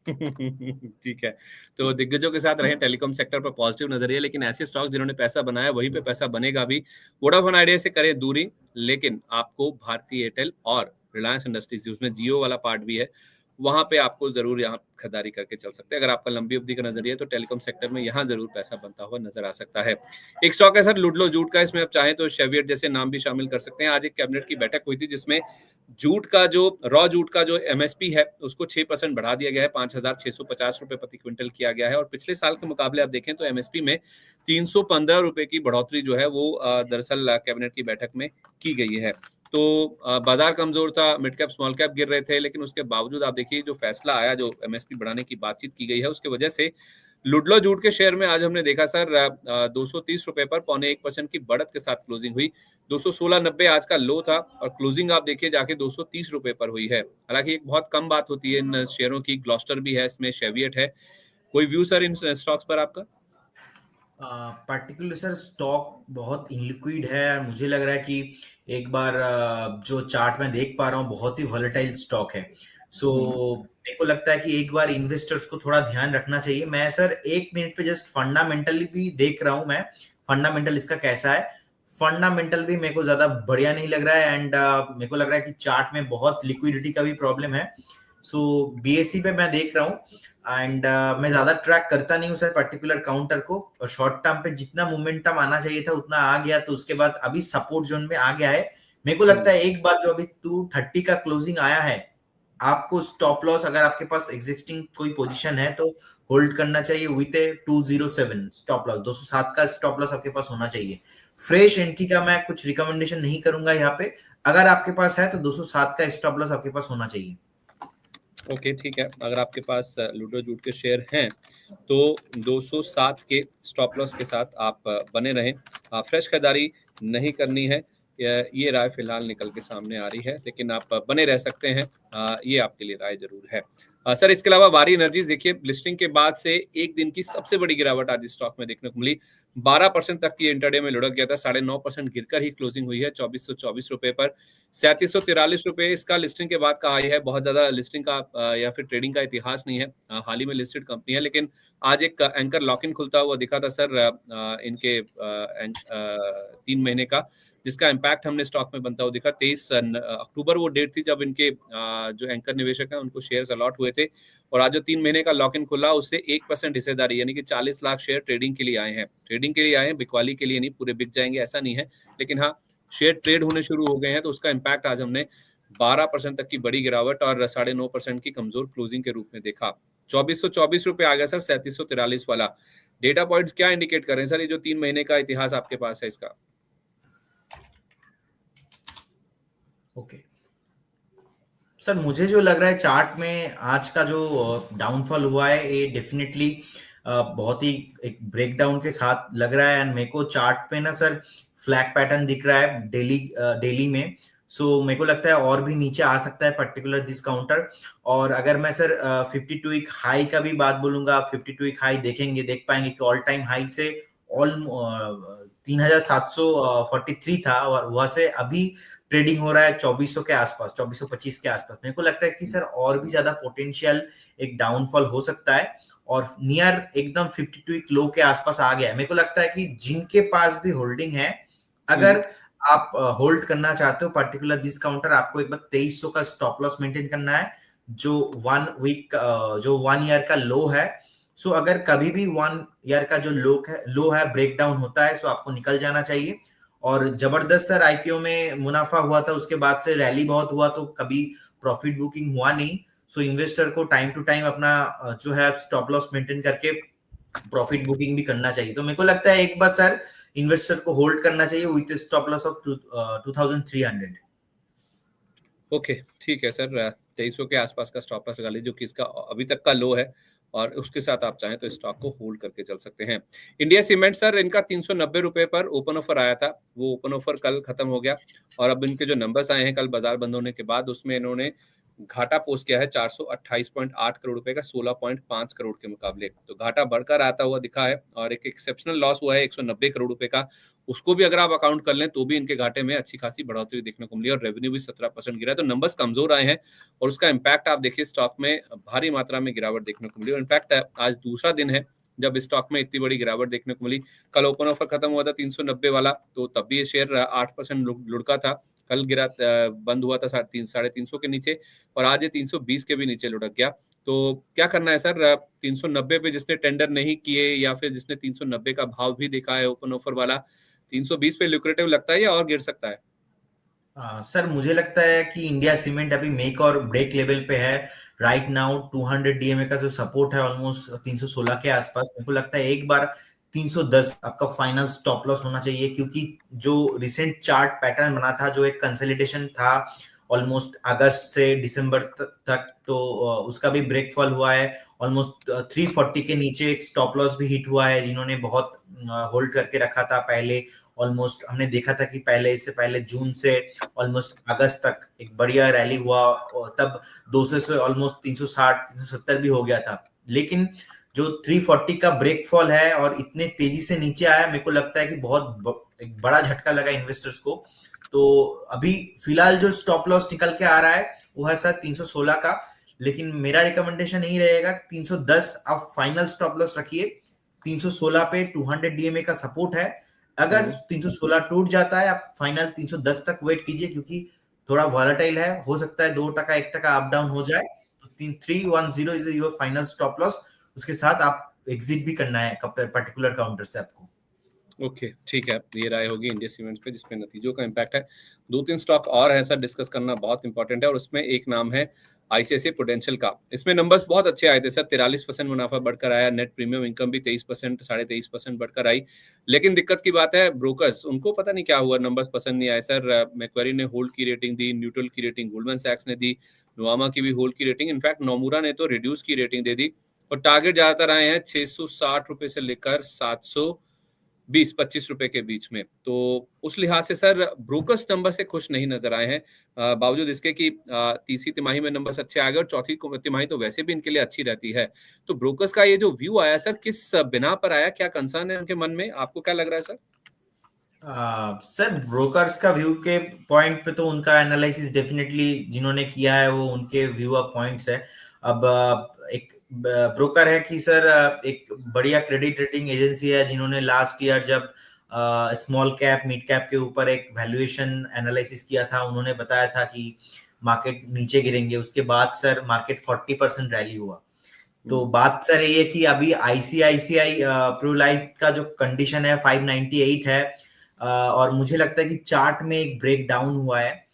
ठीक है, तो दिग्गजों के साथ रहें, टेलीकॉम सेक्टर पर पॉजिटिव नजरिए, लेकिन ऐसे स्टॉक जिन्होंने पैसा बनाया वहीं पे पैसा बनेगा भी। वोडाफोन आइडिया से करें दूरी, लेकिन आपको भारती एयरटेल और रिलायंस इंडस्ट्रीज, उसमें जियो वाला पार्ट भी है, वहां पे आपको जरूर यहाँ खरीदारी करके चल सकते हैं। अगर आपका लंबी अवधि का नजरिया है तो टेलीकॉम सेक्टर में यहाँ जरूर पैसा बनता हुआ नजर आ सकता है। एक स्टॉक है सर लुडलो जूट का, इसमें आप चाहें तो शेवियट जैसे नाम भी शामिल कर सकते हैं। आज एक कैबिनेट की बैठक हुई थी जिसमें जूट का जो रॉ जूट का जो एमएसपी है उसको 6% बढ़ा दिया गया है, 5,650 रुपए प्रति क्विंटल किया गया है। और पिछले साल के मुकाबले आप देखें तो एमएसपी में 315 रुपए की बढ़ोतरी जो है वो दरअसल कैबिनेट की बैठक में की गई है। तो बाजार कमजोर था, मिड कैप स्मॉल कैप गिर रहे थे, लेकिन उसके बावजूद आप देखिए जो फैसला आया, जो एमएसपी बढ़ाने की बातचीत की गई है, उसकी वजह से लुडलो जूट के शेयर में आज हमने देखा सर 230 रुपए पर 0.25% की बढ़त के साथ क्लोजिंग हुई। 216.90 आज का लो था और क्लोजिंग आप देखिए जाके 230 रुपए पर हुई है। हालांकि एक बहुत कम बात होती है इन शेयरों की, ग्लॉस्टर भी है इसमें, शेवियट है। कोई व्यू सर इन स्टॉक्स पर आपका? पर्टिकुलर सर स्टॉक बहुत इनलिक्विड है और मुझे लग रहा है कि एक बार जो चार्ट में देख पा रहा हूँ बहुत ही वॉलेटाइल स्टॉक है। सो मेरे को लगता है कि एक बार इन्वेस्टर्स को थोड़ा ध्यान रखना चाहिए। मैं सर 1 मिनट पे जस्ट फंडामेंटली भी देख रहा हूँ, मैं फंडामेंटल इसका कैसा है। फंडामेंटल भी मेरे को ज्यादा बढ़िया नहीं लग रहा है एंड मेरे को लग रहा है कि चार्ट में बहुत लिक्विडिटी का भी प्रॉब्लम है। सो बीएससी पे मैं देख रहा हूँ एंड मैं ज्यादा ट्रैक करता नहीं हूँ सर पर्टिकुलर काउंटर को, और शॉर्ट टर्म पे जितना मोमेंटम आना चाहिए था उतना आ गया, तो उसके बाद अभी सपोर्ट जोन में आ गया है। मेरे को लगता है एक बार जो अभी 230 का क्लोजिंग आया है, आपको स्टॉप लॉस अगर आपके पास एग्जिस्टिंग कोई पोजीशन है तो होल्ड करना चाहिए विथ ए 207 स्टॉप लॉस। 207 का स्टॉप लॉस आपके पास होना चाहिए। फ्रेश एंट्री का मैं कुछ रिकमेंडेशन नहीं करूंगा यहाँ पे, अगर आपके पास है तो 207 का स्टॉप लॉस आपके पास होना चाहिए। ओके ठीक है, अगर आपके पास लूडो जूट के शेयर हैं तो 207 के स्टॉप लॉस के साथ आप बने रहें। फ्रेश खरीदारी नहीं करनी है, ये राय फिलहाल निकल के सामने आ रही है, लेकिन आप बने रह सकते हैं, ये आपके लिए राय जरूर है। सर इसके अलावा वारी एनर्जीज देखिए, लिस्टिंग के बाद से एक दिन की सबसे बड़ी गिरावट आज स्टॉक में देखने को मिली। 12% तक की इंटरडे में लुढ़क गया था, 9.5% गिरकर ही क्लोजिंग हुई है 2424 रुपए पर। 3743 रुपए इसका लिस्टिंग के बाद का हाई है। बहुत ज्यादा लिस्टिंग का या फिर ट्रेडिंग का इतिहास नहीं है, हाल ही में लिस्टेड कंपनी है, लेकिन आज एक एंकर लॉक इन खुलता हुआ दिखा था सर इनके 3 महीने का, जिसका इम्पैक्ट हमने स्टॉक में बनता हुआ दिखा। 23 अक्टूबर वो डेट थी जब इनके जो एंकर निवेशक हैं उनको शेयर्स अलॉट हुए थे, और आज जो 3 महीने का लॉक इन खुला उससे 1% हिस्सेदारी यानी कि 40 लाख शेयर ट्रेडिंग के लिए आए हैं। ट्रेडिंग के लिए आए हैं, बिकवाली के लिए नहीं, पूरे बिक जाएंगे ऐसा नहीं है, लेकिन हाँ शेयर ट्रेड होने शुरू हो गए हैं, तो उसका इम्पैक्ट आज हमने 12% तक की बड़ी गिरावट और 9.5% की कमजोर क्लोजिंग के रूप में देखा। 2424 रुपए आ गया सर 3743 वाला। डेटा पॉइंट्स क्या इंडिकेट कर रहे हैं सर, ये जो 3 महीने का इतिहास आपके पास है इसका? ओके सर, मुझे जो लग रहा है चार्ट में आज का जो डाउनफॉल हुआ है ये डेफिनेटली बहुत ही एक ब्रेकडाउन के साथ लग रहा है। एंड मेरे को चार्ट पे ना सर फ्लैग पैटर्न दिख रहा है डेली में। सो मेरे को लगता है और भी नीचे आ सकता है पर्टिकुलर दिस काउंटर। और अगर मैं सर 52 वीक हाई का भी बात बोलूंगा, 52 वीक हाई देखेंगे, देख पाएंगे कि ऑल टाइम हाई से ऑल 3743 था और वहां से अभी ट्रेडिंग हो रहा है 2400 के आसपास, 2425 के आसपास। मेरे को लगता है कि सर और भी ज्यादा पोटेंशियल एक डाउनफॉल हो सकता है और नियर एकदम 52 वीक लो के आसपास आ गया है। मेरे को लगता है कि जिनके पास भी होल्डिंग है, अगर आप होल्ड करना चाहते हो पर्टिकुलर दिस काउंटर, आपको एक बार 2300 का स्टॉप लॉस मेंटेन करना है, जो 1 ईयर का लो है। सो अगर कभी भी 1 ईयर का जो लो है ब्रेक डाउन होता है, सो आपको निकल जाना चाहिए। और जबरदस्त सर आईपीओ में मुनाफा हुआ था, उसके बाद से रैली बहुत हुआ तो कभी प्रॉफिट बुकिंग हुआ नहीं। सो इन्वेस्टर को टाइम टू टाइम अपना जो है स्टॉप लॉस मेंटेन करके प्रॉफिट बुकिंग भी करना चाहिए। तो मेरे को लगता है एक बार सर इन्वेस्टर को होल्ड करना चाहिए with stop loss of 2300। Okay, ठीक है सर, 2300 के आसपास का स्टॉप लॉस लगा लीजिए, जो कि इसका अभी तक का लो है, और उसके साथ आप चाहें तो स्टॉक को होल्ड करके चल सकते हैं। इंडिया सीमेंट सर, इनका 390 रुपए पर ओपन ऑफर आया था, वो ओपन ऑफर कल खत्म हो गया, और अब इनके जो नंबर्स आए हैं कल बाजार बंद होने के बाद, उसमें इन्होंने घाटा पोस्ट किया है 428.8 करोड़ रुपए का 16.5 करोड़ के मुकाबले। तो घाटा बढ़कर आता हुआ दिखा है, और एक एक्सेप्शनल लॉस हुआ है 190 करोड़ रुपए का, उसको भी अगर आप अकाउंट कर लें तो भी इनके घाटे में अच्छी खासी बढ़ोतरी देखने को मिली, और रेवेन्यू भी 17% गिरा है। तो नंबर्स कमजोर आए हैं, और उसका इम्पैक्ट आप देखिए स्टॉक में भारी मात्रा में गिरावट देखने को मिली, और इनफैक्ट आज दूसरा दिन है जब स्टॉक में इतनी बड़ी गिरावट देखने को मिली। कल ओपन ऑफर खत्म हुआ था 390 वाला, तो तब भी ये शेयर 8% लुढ़का था, कल गिरा, बंद हुआ था 350 के नीचे, और आज ये 320 के भी नीचे लुढ़क गया। तो क्या करना है सर, 390 पे जिसने टेंडर नहीं किए, या फिर जिसने 390 का भाव भी देखा है ओपन ऑफर वाला, 320 पे लुक्रेटिव लगता है या और गिर सकता है? सर मुझे लगता है कि इंडिया सीमेंट अभी मेक और ब्रेक लेवल पे है राइट नाउ। 200 डीएमए का जो सपोर्ट है ऑलमोस्ट 316 के आसपास, मेरे को लगता है एक बार 310 आपका फाइनल स्टॉप लॉस होना चाहिए, क्योंकि जो रिसेंट चार्ट पैटर्न बना था, जो एक कंसोलिडेशन था ऑलमोस्ट अगस्त से दिसंबर तक, तो उसका भी ब्रेकफॉल हुआ है। ऑलमोस्ट 340 के नीचे एक स्टॉप लॉस भी हिट हुआ है, जिन्होंने बहुत होल्ड करके रखा था पहले। ऑलमोस्ट हमने देखा था कि पहले, इससे पहले जून से ऑलमोस्ट अगस्त तक एक बढ़िया रैली हुआ, और तब 200 से ऑलमोस्ट 360 370 भी हो गया था। लेकिन जो 340 का ब्रेकफॉल है और इतने तेजी से नीचे आया, मेरे को लगता है कि बहुत एक बड़ा झटका लगा इन्वेस्टर्स को। तो अभी फिलहाल जो स्टॉप लॉस निकल के आ रहा है वो है सर 316 का, लेकिन मेरा रिकमेंडेशन यही रहेगा 310 आप फाइनल स्टॉप लॉस रखिए। 316 पे 200 डीएमए का सपोर्ट है, अगर 316 टूट जाता है आप फाइनल 310 तक वेट कीजिए, क्योंकि थोड़ा वॉलेटाइल है, हो सकता है 2% 1% अप डाउन हो जाए। तो 310 is your final stop loss, उसके साथ आप एग्जिट भी करना है पर्टिकुलर काउंटर से आपको। ओके, ठीक है, ये राय होगी इंडिया सीमेंट्स पे, जिसमें नतीजों का इम्पैक्ट है। 2-3 स्टॉक और है सर, डिस्कस करना बहुत इंपॉर्टेंट है, और उसमें एक नाम है आईसीआईसीआई प्रूडेंशियल का। इसमें नंबर्स बहुत अच्छे आए थे सर, 43% मुनाफा बढ़कर आया, नेट प्रीमियम इनकम भी 23%, 23.5% बढ़कर आई। लेकिन दिक्कत की बात है, ब्रोकर्स, उनको पता नहीं क्या हुआ, नंबर्स पसंद नहीं आए सर। मैक्वेरी ने होल्ड की रेटिंग दी, न्यूट्रल की रेटिंग गोल्डमैन सैक्स ने दी, नुवामा की भी होल्ड की रेटिंग, इनफैक्ट नोमुरा ने तो रिड्यूस की रेटिंग दे दी, और टारगेट ज्यादातर आए हैं 660 रुपए से लेकर 720-25 रुपए के बीच में। तो उस लिहाज से सर ब्रोकर्स नंबर से खुश नहीं नजर आए हैं, बावजूद इसके कि तीसरी तिमाही में नंबर्स अच्छे आ गए, और चौथी तिमाही तो वैसे भी इनके लिए अच्छी रहती है। तो ब्रोकर्स का ये जो व्यू आया सर, किस बिना पर आया, क्या कंसर्न है उनके मन में, आपको क्या लग रहा है सर? सर ब्रोकर्स का व्यू के पॉइंट पे तो उनका एनालिसिस डेफिनेटली जिन्होंने किया है वो उनके व्यू ऑफ पॉइंट्स है। अब एक ब्रोकर है कि सर एक बढ़िया क्रेडिट रेटिंग एजेंसी है, जिन्होंने लास्ट ईयर जब स्मॉल कैप मिड कैप के ऊपर एक वैल्यूएशन एनालिसिस किया था, उन्होंने बताया था कि मार्केट नीचे गिरेंगे। उसके बाद सर मार्केट 40% रैली हुआ। तो बात सर ये है कि अभी आईसीआईसीआई प्रू लाइफ का जो कंडीशन है 598 है, और मुझे लगता है कि चार्ट में एक ब्रेक डाउन हुआ है।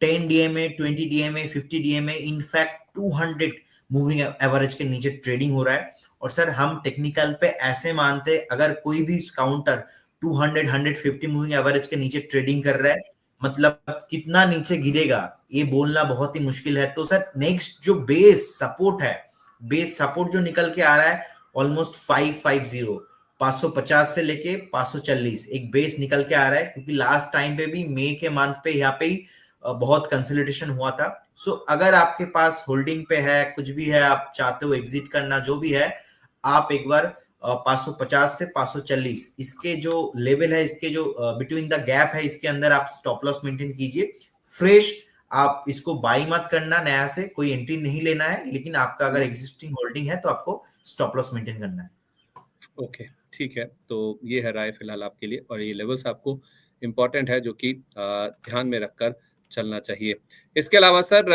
10 DMA, 20 DMA, 50 DMA, in fact 200 moving average के नीचे ट्रेडिंग हो रहा है। और सर हम टेक्निकल पे ऐसे मानते, अगर कोई भी काउंटर 200 150 मूविंग एवरेज के नीचे ट्रेडिंग कर रहा है, मतलब कितना नीचे गिरेगा ये बोलना बहुत ही मुश्किल है। तो सर नेक्स्ट जो बेस सपोर्ट जो निकल के आ रहा है ऑलमोस्ट 550, 550 से लेके 540 एक बेस निकल के आ रहा है, क्योंकि लास्ट टाइम पे भी मई के मंथ पे यहाँ पे ही बहुत कंसोलिडेशन हुआ था। सो अगर आपके पास होल्डिंग पे है, कुछ भी है, आप चाहते हो एग्जिट करना, जो भी है, आप एक बार 550 से 540 इसके जो लेवल है, इसके जो बिटवीन द गैप है, इसके अंदर आप स्टॉप लॉस मेंटेन कीजिए। फ्रेश आप इसको बाई मत करना, नया से कोई एंट्री नहीं लेना है, लेकिन आपका अगर एग्जिस्टिंग होल्डिंग है तो आपको स्टॉप लॉस मेंटेन करना है। ओके, ठीक है, तो ये है राय फिलहाल आपके लिए, और ये लेवल्स आपको इम्पोर्टेंट है, जो कि ध्यान में रखकर चलना चाहिए। इसके अलावा सर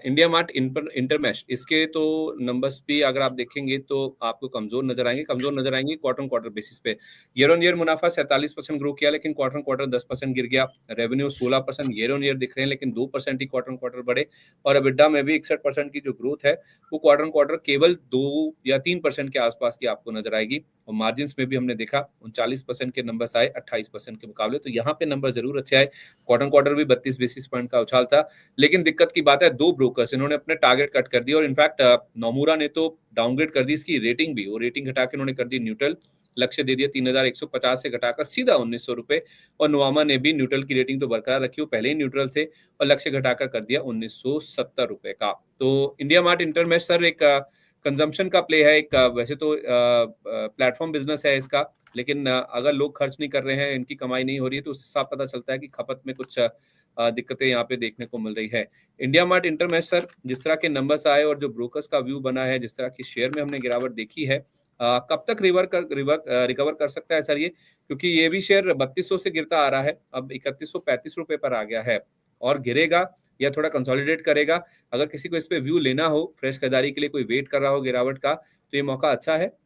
इंडिया मार्ट इंटरमेश इसके तो नंबर्स भी अगर आप देखेंगे तो आपको कमजोर नजर आएंगे क्वार्टर क्वार्टर बेसिस पे। ईयर ऑन ईयर मुनाफा 47% ग्रो किया, लेकिन क्वार्टर क्वार्टर 10% गिर गया। रेवेन्यू 16% ईयर ऑन ईयर दिख रहे हैं, लेकिन 2% ही क्वार्टर क्वार्टर बढ़े। और अबिडा में भी 61% की जो ग्रोथ है वो क्वार्टर क्वार्टर केवल 2 या 3% के आसपास की आपको नजर आएगी। और मार्जिन में भी हमने देखा 39% के नंबर आए 28% के मुकाबले, तो यहाँ पे नंबर जरूर अच्छे आए। क्वार्टर क्वार्टर भी 32 बेसिस पॉइंट का उछाल था। लेकिन दिक्कत की बात है, दो ब्रोकर्स इन्होंने अपने टारगेट कट कर दिए, और इनफैक्ट नोमुरा ने तो डाउनग्रेड कर दी इसकी रेटिंग भी। वो रेटिंग घटा के उन्होंने कर दी न्यूट्रल, लक्ष्य दे दिया 3150 से घटाकर सीधा 1900 रुपए। और नोवामा ने भी न्यूट्रल की रेटिंग तो बरकरार रखी, वो पहले ही न्यूट्रल थे, और लक्ष्य घटाकर कर दिया 1970 रुपए का। तो इंडिया मार्ट इंटरमेश सर एक कंजम्पशन का प्ले है, एक वैसे तो प्लेटफॉर्म बिजनेस है इसका, लेकिन अगर लोग खर्च नहीं कर रहे हैं, इनकी कमाई नहीं हो रही है, तो उससे साफ पता चलता है कि खपत में कुछ दिक्कतें यहाँ पे देखने को मिल रही है। इंडिया मार्ट इंटरमेश सर जिस तरह के नंबर्स आए और जो ब्रोकर्स का व्यू बना है, जिस तरह की शेयर में हमने गिरावट देखी है, कब तक रिकवर कर सकता है सर ये? क्योंकि ये भी शेयर 3200 से गिरता आ रहा है, अब 3135 रुपए पर आ गया है। और गिरेगा या थोड़ा कंसोलिडेट करेगा? अगर किसी को इस पे व्यू लेना हो, फ्रेश खरीदारी के लिए कोई वेट कर रहा हो गिरावट का, तो ये मौका अच्छा है।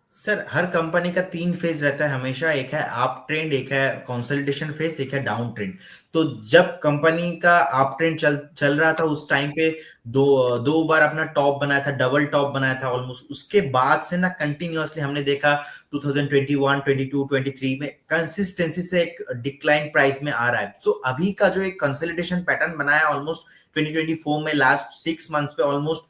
सर हर कंपनी का 3 फेज रहता है हमेशा, एक है अप ट्रेंड, एक है कंसोलिडेशन फेज, एक है डाउन ट्रेंड। तो जब कंपनी का अप ट्रेंड चल रहा था उस टाइम पे दो दो बार अपना टॉप बनाया था, डबल टॉप बनाया था ऑलमोस्ट। उसके बाद से ना कंटिन्यूअसली हमने देखा 2021, 22, 23 में कंसिस्टेंसी से एक डिक्लाइन प्राइस में आ रहा है। सो अभी का जो एक कंसोलिडेशन पैटर्न बनाया ऑलमोस्ट 2024 में लास्ट 6 मंथ्स पे ऑलमोस्ट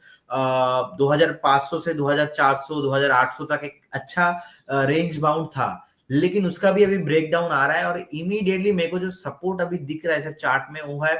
2500 से 2400 2800 तक एक अच्छा रेंज बाउंड था, लेकिन उसका भी अभी ब्रेक डाउन आ रहा है। और इमीडिएटली मेरे को जो सपोर्ट अभी दिख रहा है चार्ट में वो है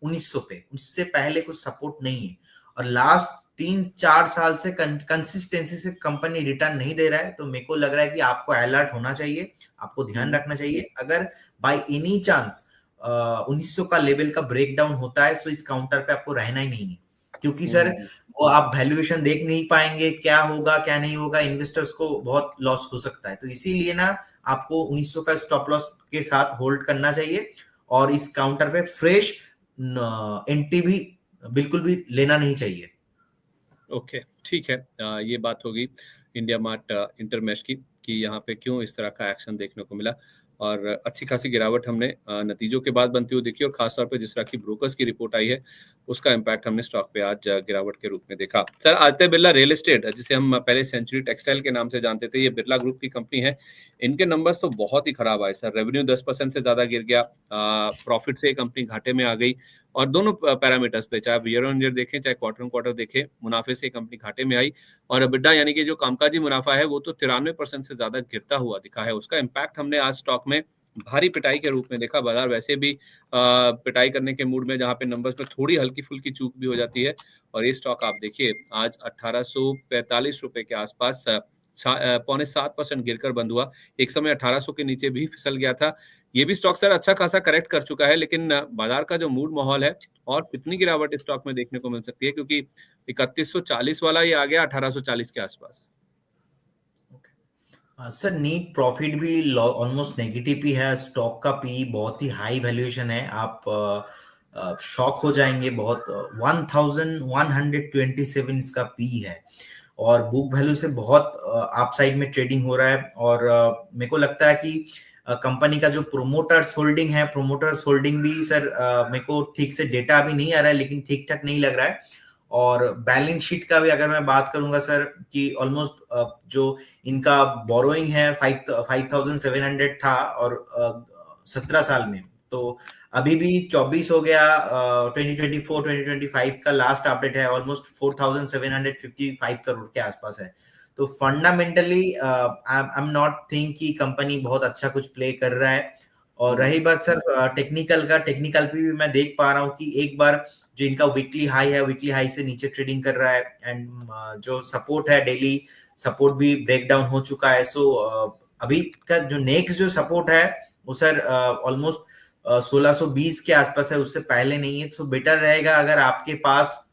1900 पे, उससे पहले कुछ सपोर्ट नहीं है। और लास्ट 3-4 साल से कंसिस्टेंसी से कंपनी रिटर्न नहीं दे रहा है, तो मेरे को लग रहा है कि आपको अलर्ट होना चाहिए, आपको ध्यान रखना चाहिए। अगर बाय एनी चांस 1900 का लेवल का ब्रेक डाउन होता है तो इस काउंटर पे आपको रहना ही नहीं है, क्योंकि सर वो आप वैल्यूएशन देख नहीं पाएंगे, क्या होगा क्या नहीं होगा, इन्वेस्टर्स को बहुत लॉस हो सकता है। तो इसीलिए ना आपको 1900 का स्टॉप लॉस के साथ होल्ड करना चाहिए, और इस काउंटर पे फ्रेश एंट्री भी बिल्कुल भी लेना नहीं चाहिए। ओके, ठीक है। ये बात होगी इंडिया मार्ट इंटरमेश की कि यहाँ पे क्यों इस तरह का एक्शन देखने को मिला, और अच्छी खासी गिरावट हमने नतीजों के बाद बनती हुई देखी, और खासतौर पे जिस तरह की ब्रोकर्स की रिपोर्ट आई है उसका इम्पैक्ट हमने स्टॉक पे आज गिरावट के रूप में देखा। Sir Aditya Birla real estate, जिसे हम पहले सेंचुरी टेक्सटाइल के नाम से जानते थे, ये बिरला ग्रुप की कंपनी है। इनके नंबर्स तो बहुत ही खराब आए सर, रेवेन्यू 10% से ज्यादा गिर गया, प्रॉफिट से कंपनी घाटे में आ गई। और दोनों पैरामीटर्स पे, चाहे ईयर ऑन ईयर देखें चाहे क्वार्टर ऑन क्वार्टर देखें, मुनाफे से कंपनी घाटे में आई। और EBITDA यानी कि जो कामकाजी मुनाफा है वो तो 93% से ज्यादा गिरता हुआ दिखा है। उसका इम्पैक्ट हमने आज स्टॉक में भारी पिटाई के रूप में देखा। बाजार वैसे भी पिटाई करने के मूड में, जहां पे नंबर्स में थोड़ी हल्की फुल्की चूक भी हो जाती है। और ये स्टॉक आप देखिए आज 1845 रुपए के आसपास 6.75% गिरकर बंद हुआ। एक समय 1800 के नीचे भी फिसल गया था। ये भी स्टॉक सर अच्छा खासा करेक्ट कर चुका है, लेकिन बाजार का जो मूड माहौल है, और कितनी गिरावट इस स्टॉक में देखने को मिल सकती है, क्योंकि 3140 वाला ये आ गया 1840 के आसपास। सर नीट प्रॉफिट भी ऑलमोस्ट नेगेटिव ही है, स्टॉक का पी बहुत ही हाई वैल्यूएशन है, आप शॉक हो जाएंगे बहुत। 1127 इसका पी है, और बुक वैल्यू से बहुत अप साइड में ट्रेडिंग हो रहा है। और मेरे को लगता है कि कंपनी का जो प्रोमोटर्स होल्डिंग है, प्रोमोटर्स होल्डिंग भी सर मेरे को ठीक से डेटा अभी नहीं आ रहा है, लेकिन ठीक ठाक नहीं लग रहा है। और बैलेंस शीट का भी अगर मैं बात करूंगा सर, कि ऑलमोस्ट जो इनका बोरोइंग है 5700 था, और 17 साल में, तो अभी भी 24 हो गया। 2024-2025 का लास्ट अपडेट है, ऑलमोस्ट 4755 करोड़ के आसपास है। तो fundamentally I am not think कि कंपनी बहुत अच्छा कुछ प्ले कर रहा है। और रही बात सर टेक्निकल का, टेक्निकल पे भी मैं देख पा रहा हूँ कि एक बार जो इनका वीकली हाई है, वीकली हाई से नीचे ट्रेडिंग कर रहा है, एंड जो सपोर्ट है डेली सपोर्ट भी ब्रेक डाउन हो चुका है। सो अभी का जो नेक्स्ट जो सपोर्ट है वो सर ऑलमोस्ट 1620 के आसपास है, उससे पहले नहीं है। तो बेटर रहेगा अगर आपके पास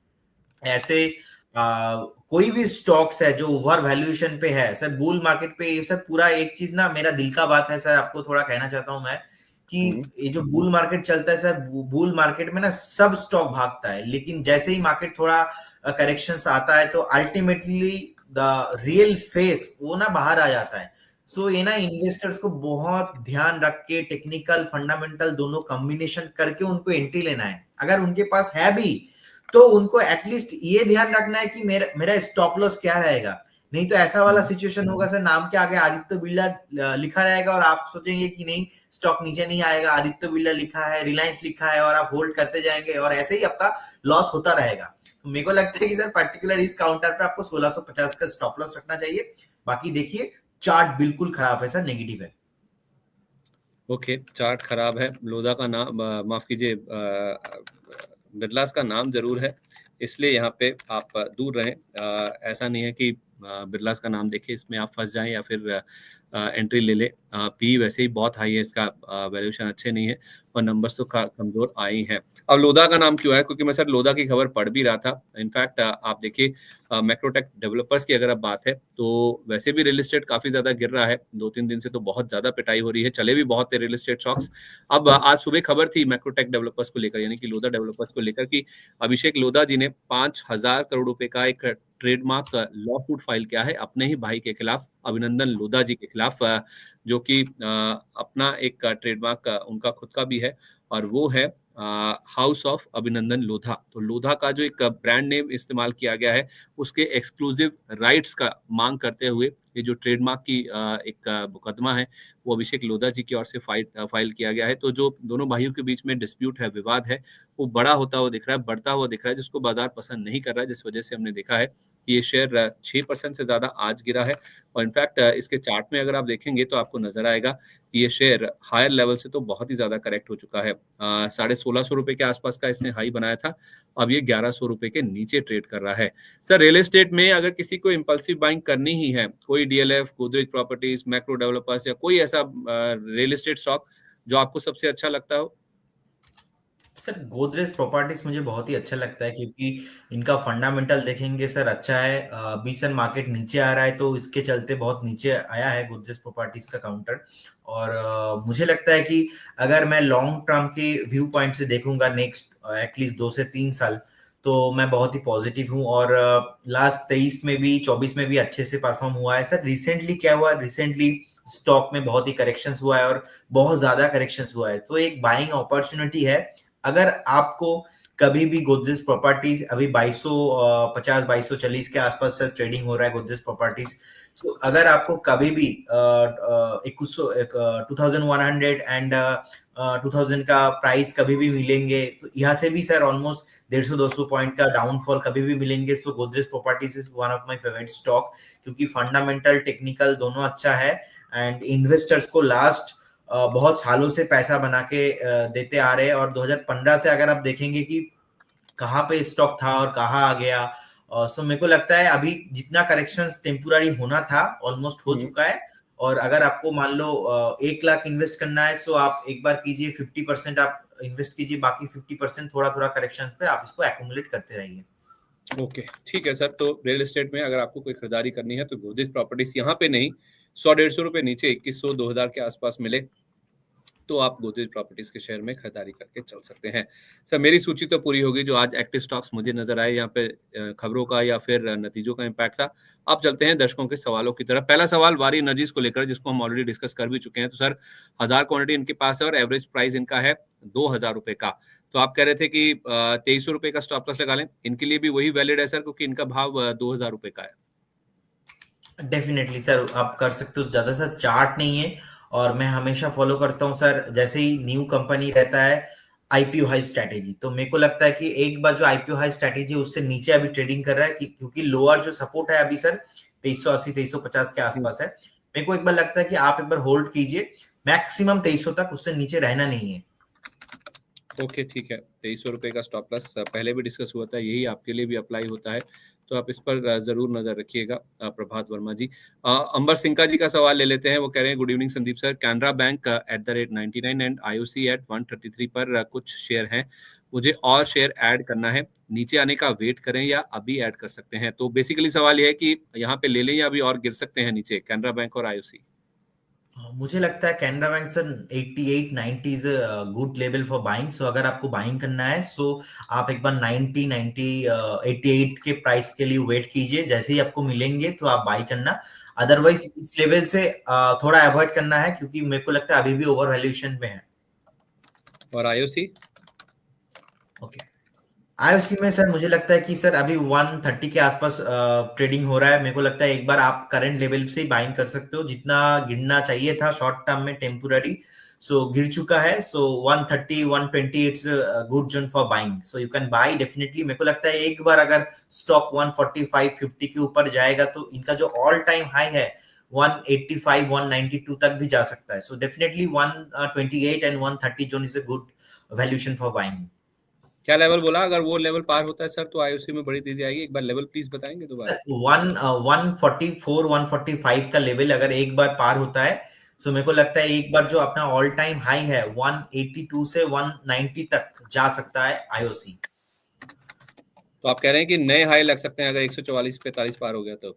ऐसे कोई भी स्टॉक्स है जो ओवर वैल्यूएशन पे है सर, बुल मार्केट पे ये सब पूरा एक चीज ना, मेरा दिल का बात है सर, आपको थोड़ा कहना चाहता हूं मैं कि ये जो बुल मार्केट चलता है सर, बुल मार्केट में ना सब स्टॉक भागता है, लेकिन जैसे ही मार्केट थोड़ा करेक्शंस आता है तो अल्टीमेटली द रियल फेस वो ना बाहर आ जाता है। सो ये ना इन्वेस्टर्स को बहुत ध्यान रख के टेक्निकल फंडामेंटल दोनों कॉम्बिनेशन करके उनको एंट्री लेना है। अगर उनके पास है भी तो उनको एटलीस्ट ये ध्यान रखना है कि मेरा मेरा स्टॉप लॉस क्या रहेगा। नहीं तो ऐसा वाला सिचुएशन होगा सर, नाम के आगे आदित्य बिरला लिखा रहेगा और आप सोचेंगे कि नहीं स्टॉक नीचे नहीं आएगा, आदित्य बिरला लिखा है, रिलायंस लिखा है, और आप होल्ड करते जाएंगे और ऐसे ही आपका लॉस होता रहेगा। तो मेरे को लगता है कि सर पर्टिकुलर इस काउंटर पे आपको 1650 का स्टॉप लॉस रखना चाहिए। बाकी देखिए चार्ट बिल्कुल खराब है सर, नेगेटिव है। ओके, चार्ट खराब है, लोधा का नाम माफ कीजिए, बिरलास का नाम जरूर है, इसलिए यहाँ पे आप दूर रहें। ऐसा नहीं है कि बिरलास का नाम देखे इसमें आप फंस जाएं या फिर एंट्री ले ले। पी वैसे ही बहुत हाई है, इसका वैल्यूएशन अच्छे नहीं है और नंबर्स तो कमजोर आए ही हैं। अब लोधा का नाम क्यों है, क्योंकि मैं सर लोधा की खबर पढ़ भी रहा था। इनफैक्ट आप देखिए मैक्रोटेक डेवलपर्स की अगर अब बात है तो वैसे भी रियल एस्टेट काफी ज्यादा गिर रहा है, 2-3 दिन से तो बहुत ज्यादा पिटाई हो रही है, चले भी बहुत थे रियल एस्टेट स्टॉक्स। अब आज सुबह खबर थी मैक्रोटेक डेवलपर्स को लेकर, यानी कि लोधा डेवलपर्स को लेकर, कि अभिषेक लोधा जी ने 5,000 करोड़ रुपए का एक ट्रेडमार्क लॉ सूट फाइल किया है अपने ही भाई के खिलाफ, अभिनंदन लोधा जी के खिलाफ, जो कि अपना एक ट्रेडमार्क उनका खुद का भी है और वो है हाउस ऑफ अभिनंदन लोधा। तो लोधा का जो एक ब्रांड नेम इस्तेमाल किया गया है उसके एक्सक्लूसिव राइट्स का मांग करते हुए ये जो ट्रेडमार्क की एक मुकदमा है वो अभिषेक लोधा जी की ओर से फाइल किया गया है। तो जो दोनों भाइयों के बीच में डिस्प्यूट है, विवाद है, वो बड़ा होता हुआ दिख रहा है, बढ़ता हुआ दिख रहा है, जिसको बाजार पसंद नहीं कर रहा है, जिस वजह से हमने देखा है कि ये शेयर 6% से ज्यादा आज गिरा है। और इनफैक्ट इसके चार्ट में अगर आप देखेंगे तो आपको नजर आएगा कि ये शेयर हायर लेवल से तो बहुत ही ज्यादा करेक्ट हो चुका है। 1650 के आसपास का इसने हाई बनाया था, अब ये 1100 के नीचे ट्रेड कर रहा है। सर रियल एस्टेट में अगर किसी को इम्पल्सिव बाइंग करनी ही है, कोई DLF, Godrej properties, macro developers या कोई ऐसा रियल एस्टेट स्टॉक जो आपको सबसे अच्छा लगता हो? सर गोदरेज प्रॉपर्टीज मुझे बहुत ही अच्छा लगता है, क्योंकि इनका फंडामेंटल देखेंगे सर अच्छा है। अभी सर मार्केट नीचे आ रहा है तो इसके चलते बहुत नीचे आया है गोदरेज प्रॉपर्टीज का काउंटर। और मुझे लगता है कि अगर मैं लॉन्ग टर्म के व्यू पॉइंट से देखूंगा नेक्स्ट एटलीस्ट 2 से 3 साल, तो मैं बहुत ही पॉजिटिव हूँ। और लास्ट 23 में भी 24 में भी अच्छे से परफॉर्म हुआ है सर। रिसेंटली क्या हुआ, रिसेंटली स्टॉक में बहुत ही करेक्शंस हुआ है और बहुत ज्यादा करेक्शंस हुआ है, तो एक बाइंग अपॉर्चुनिटी है। अगर आपको कभी भी गोदरेज प्रॉपर्टीज अभी 2250 2240 के आसपास से ट्रेडिंग हो रहा है गोदरेज प्रॉपर्टीज, तो अगर आपको कभी भी 2100 एंड 2000 का प्राइस कभी भी मिलेंगे, तो यहाँ से भी सर ऑलमोस्ट 150-200 पॉइंट का डाउनफॉल कभी भी मिलेंगे। So Godrej properties is one of my favourite stock, क्योंकि फंडामेंटल टेक्निकल दोनों अच्छा है एंड इन्वेस्टर्स को लास्ट बहुत सालों से पैसा बना के देते आ रहे हैं। और 2015 से अगर आप देखेंगे कि कहाँ पे स्टॉक था और कहाँ आ गया, सो मेरे को लगता है अभी जितना करेक्शंस टेम्पोररी होना था ऑलमोस्ट हो चुका है। और अगर आपको मान लो 1 लाख इन्वेस्ट करना है, सो आप एक बार कीजिए 50% आप इन्वेस्ट कीजिए, बाकी 50% थोड़ा थोड़ा करेक्शन पे आप इसको एक्यूमुलेट करते रहिए। ओके, ठीक है सर। तो रियल एस्टेट में अगर आपको कोई खरीदारी करनी है तो गोदरेज प्रॉपर्टीज यहाँ पे नहीं, 100-150 रुपए नीचे 2100-2000 के आसपास मिले तो आप गोदरेज प्रॉपर्टीज के शेयर में खरीदारी करके चल सकते हैं। सर मेरी सूची तो पूरी होगी, जो आज एक्टिव स्टॉक्स मुझे नजर आए यहाँ पे खबरों का या फिर नतीजों का इम्पैक्ट था। अब चलते हैं दर्शकों के सवालों की तरफ। पहला सवाल वारी एनर्जीज को लेकर, जिसको हम ऑलरेडी डिस्कस कर भी चुके हैं। तो सर 1000 क्वांटिटी इनके पास है और एवरेज प्राइस इनका है 2000 रुपए का। तो आप कह रहे थे कि 2300 रुपए का स्टॉप लॉस लगा लें, इनके लिए भी वही वैलिड है सर, क्योंकि इनका भाव 2000 रुपए का है। डेफिनेटली सर आप कर सकते हो, ज्यादा सा चार्ट नहीं है। और मैं हमेशा फॉलो करता हूँ सर, जैसे ही न्यू कंपनी रहता है आईपीओ हाई स्ट्रैटेजी, तो मेरे को लगता है कि एक बार जो आईपीओ हाई स्ट्रैटेजी उससे नीचे अभी ट्रेडिंग कर रहा है, क्योंकि लोअर जो सपोर्ट है अभी सर 2380 2350 के आसपास है। मेरे को एक बार लगता है कि आप एक बार होल्ड कीजिए, मैक्सिमम 2300 तक, उससे नीचे रहना नहीं है। ओके, ठीक है। 2300 रुपए का स्टॉप लॉस पहले भी डिस्कस हुआ था, यही आपके लिए भी अप्लाई होता है, तो आप इस पर जरूर नजर रखिएगा। प्रभात वर्मा जी, अंबर सिंह जी का सवाल ले लेते हैं। वो कह रहे हैं good evening Sandeep sir, Canara bank @99 and IOC @133 पर कुछ शेयर हैं, मुझे और शेयर ऐड करना है, नीचे आने का वेट करें या अभी ऐड कर सकते हैं? तो बेसिकली सवाल यह है कि यहाँ पे ले लें या अभी और गिर सकते हैं नीचे कैनरा बैंक और आईओसी? मुझे लगता है Canara bank sir 88-90 is good level for buying. So अगर आपको बाइंग करना है सो आप एक बार 88 के प्राइस के लिए वेट कीजिए, जैसे ही आपको मिलेंगे तो आप बाई करना। अदरवाइज इस लेवल से थोड़ा अवॉइड करना है, क्योंकि मेरे को लगता है अभी भी ओवर वैल्यूएशन में है। और आईओसी? ओके, आईओसी में सर मुझे लगता है कि सर अभी 130 के आसपास ट्रेडिंग हो रहा है। मेरे को लगता है एक बार आप करंट लेवल से ही बाइंग कर सकते हो, जितना गिरना चाहिए था शॉर्ट टर्म में टेम्पोररी सो गिर चुका है। सो 130 120 it's good zone for buying, so you can buy definitely. मेरे को लगता है एक बार अगर स्टॉक 145 50 के ऊपर जाएगा तो इनका जो ऑल टाइम हाई है 185 192 तक भी जा सकता है। So definitely 128 and 130 zone is a good valuation for buying. क्या लेवल बोला? अगर वो लेवल पार होता है सर तो आईओसी में बड़ी तेजी आएगी। एक बार लेवल प्लीज बताएंगे दोबारा। 144 145 का लेवल अगर एक बार पार होता है, सो मेरे को लगता है एक बार जो अपना ऑल टाइम हाई है 182 से 190 तक जा सकता है आईओसी। तो आप कह रहे हैं कि नए हाई लग सकते हैं अगर 144 45 पार हो गया तो?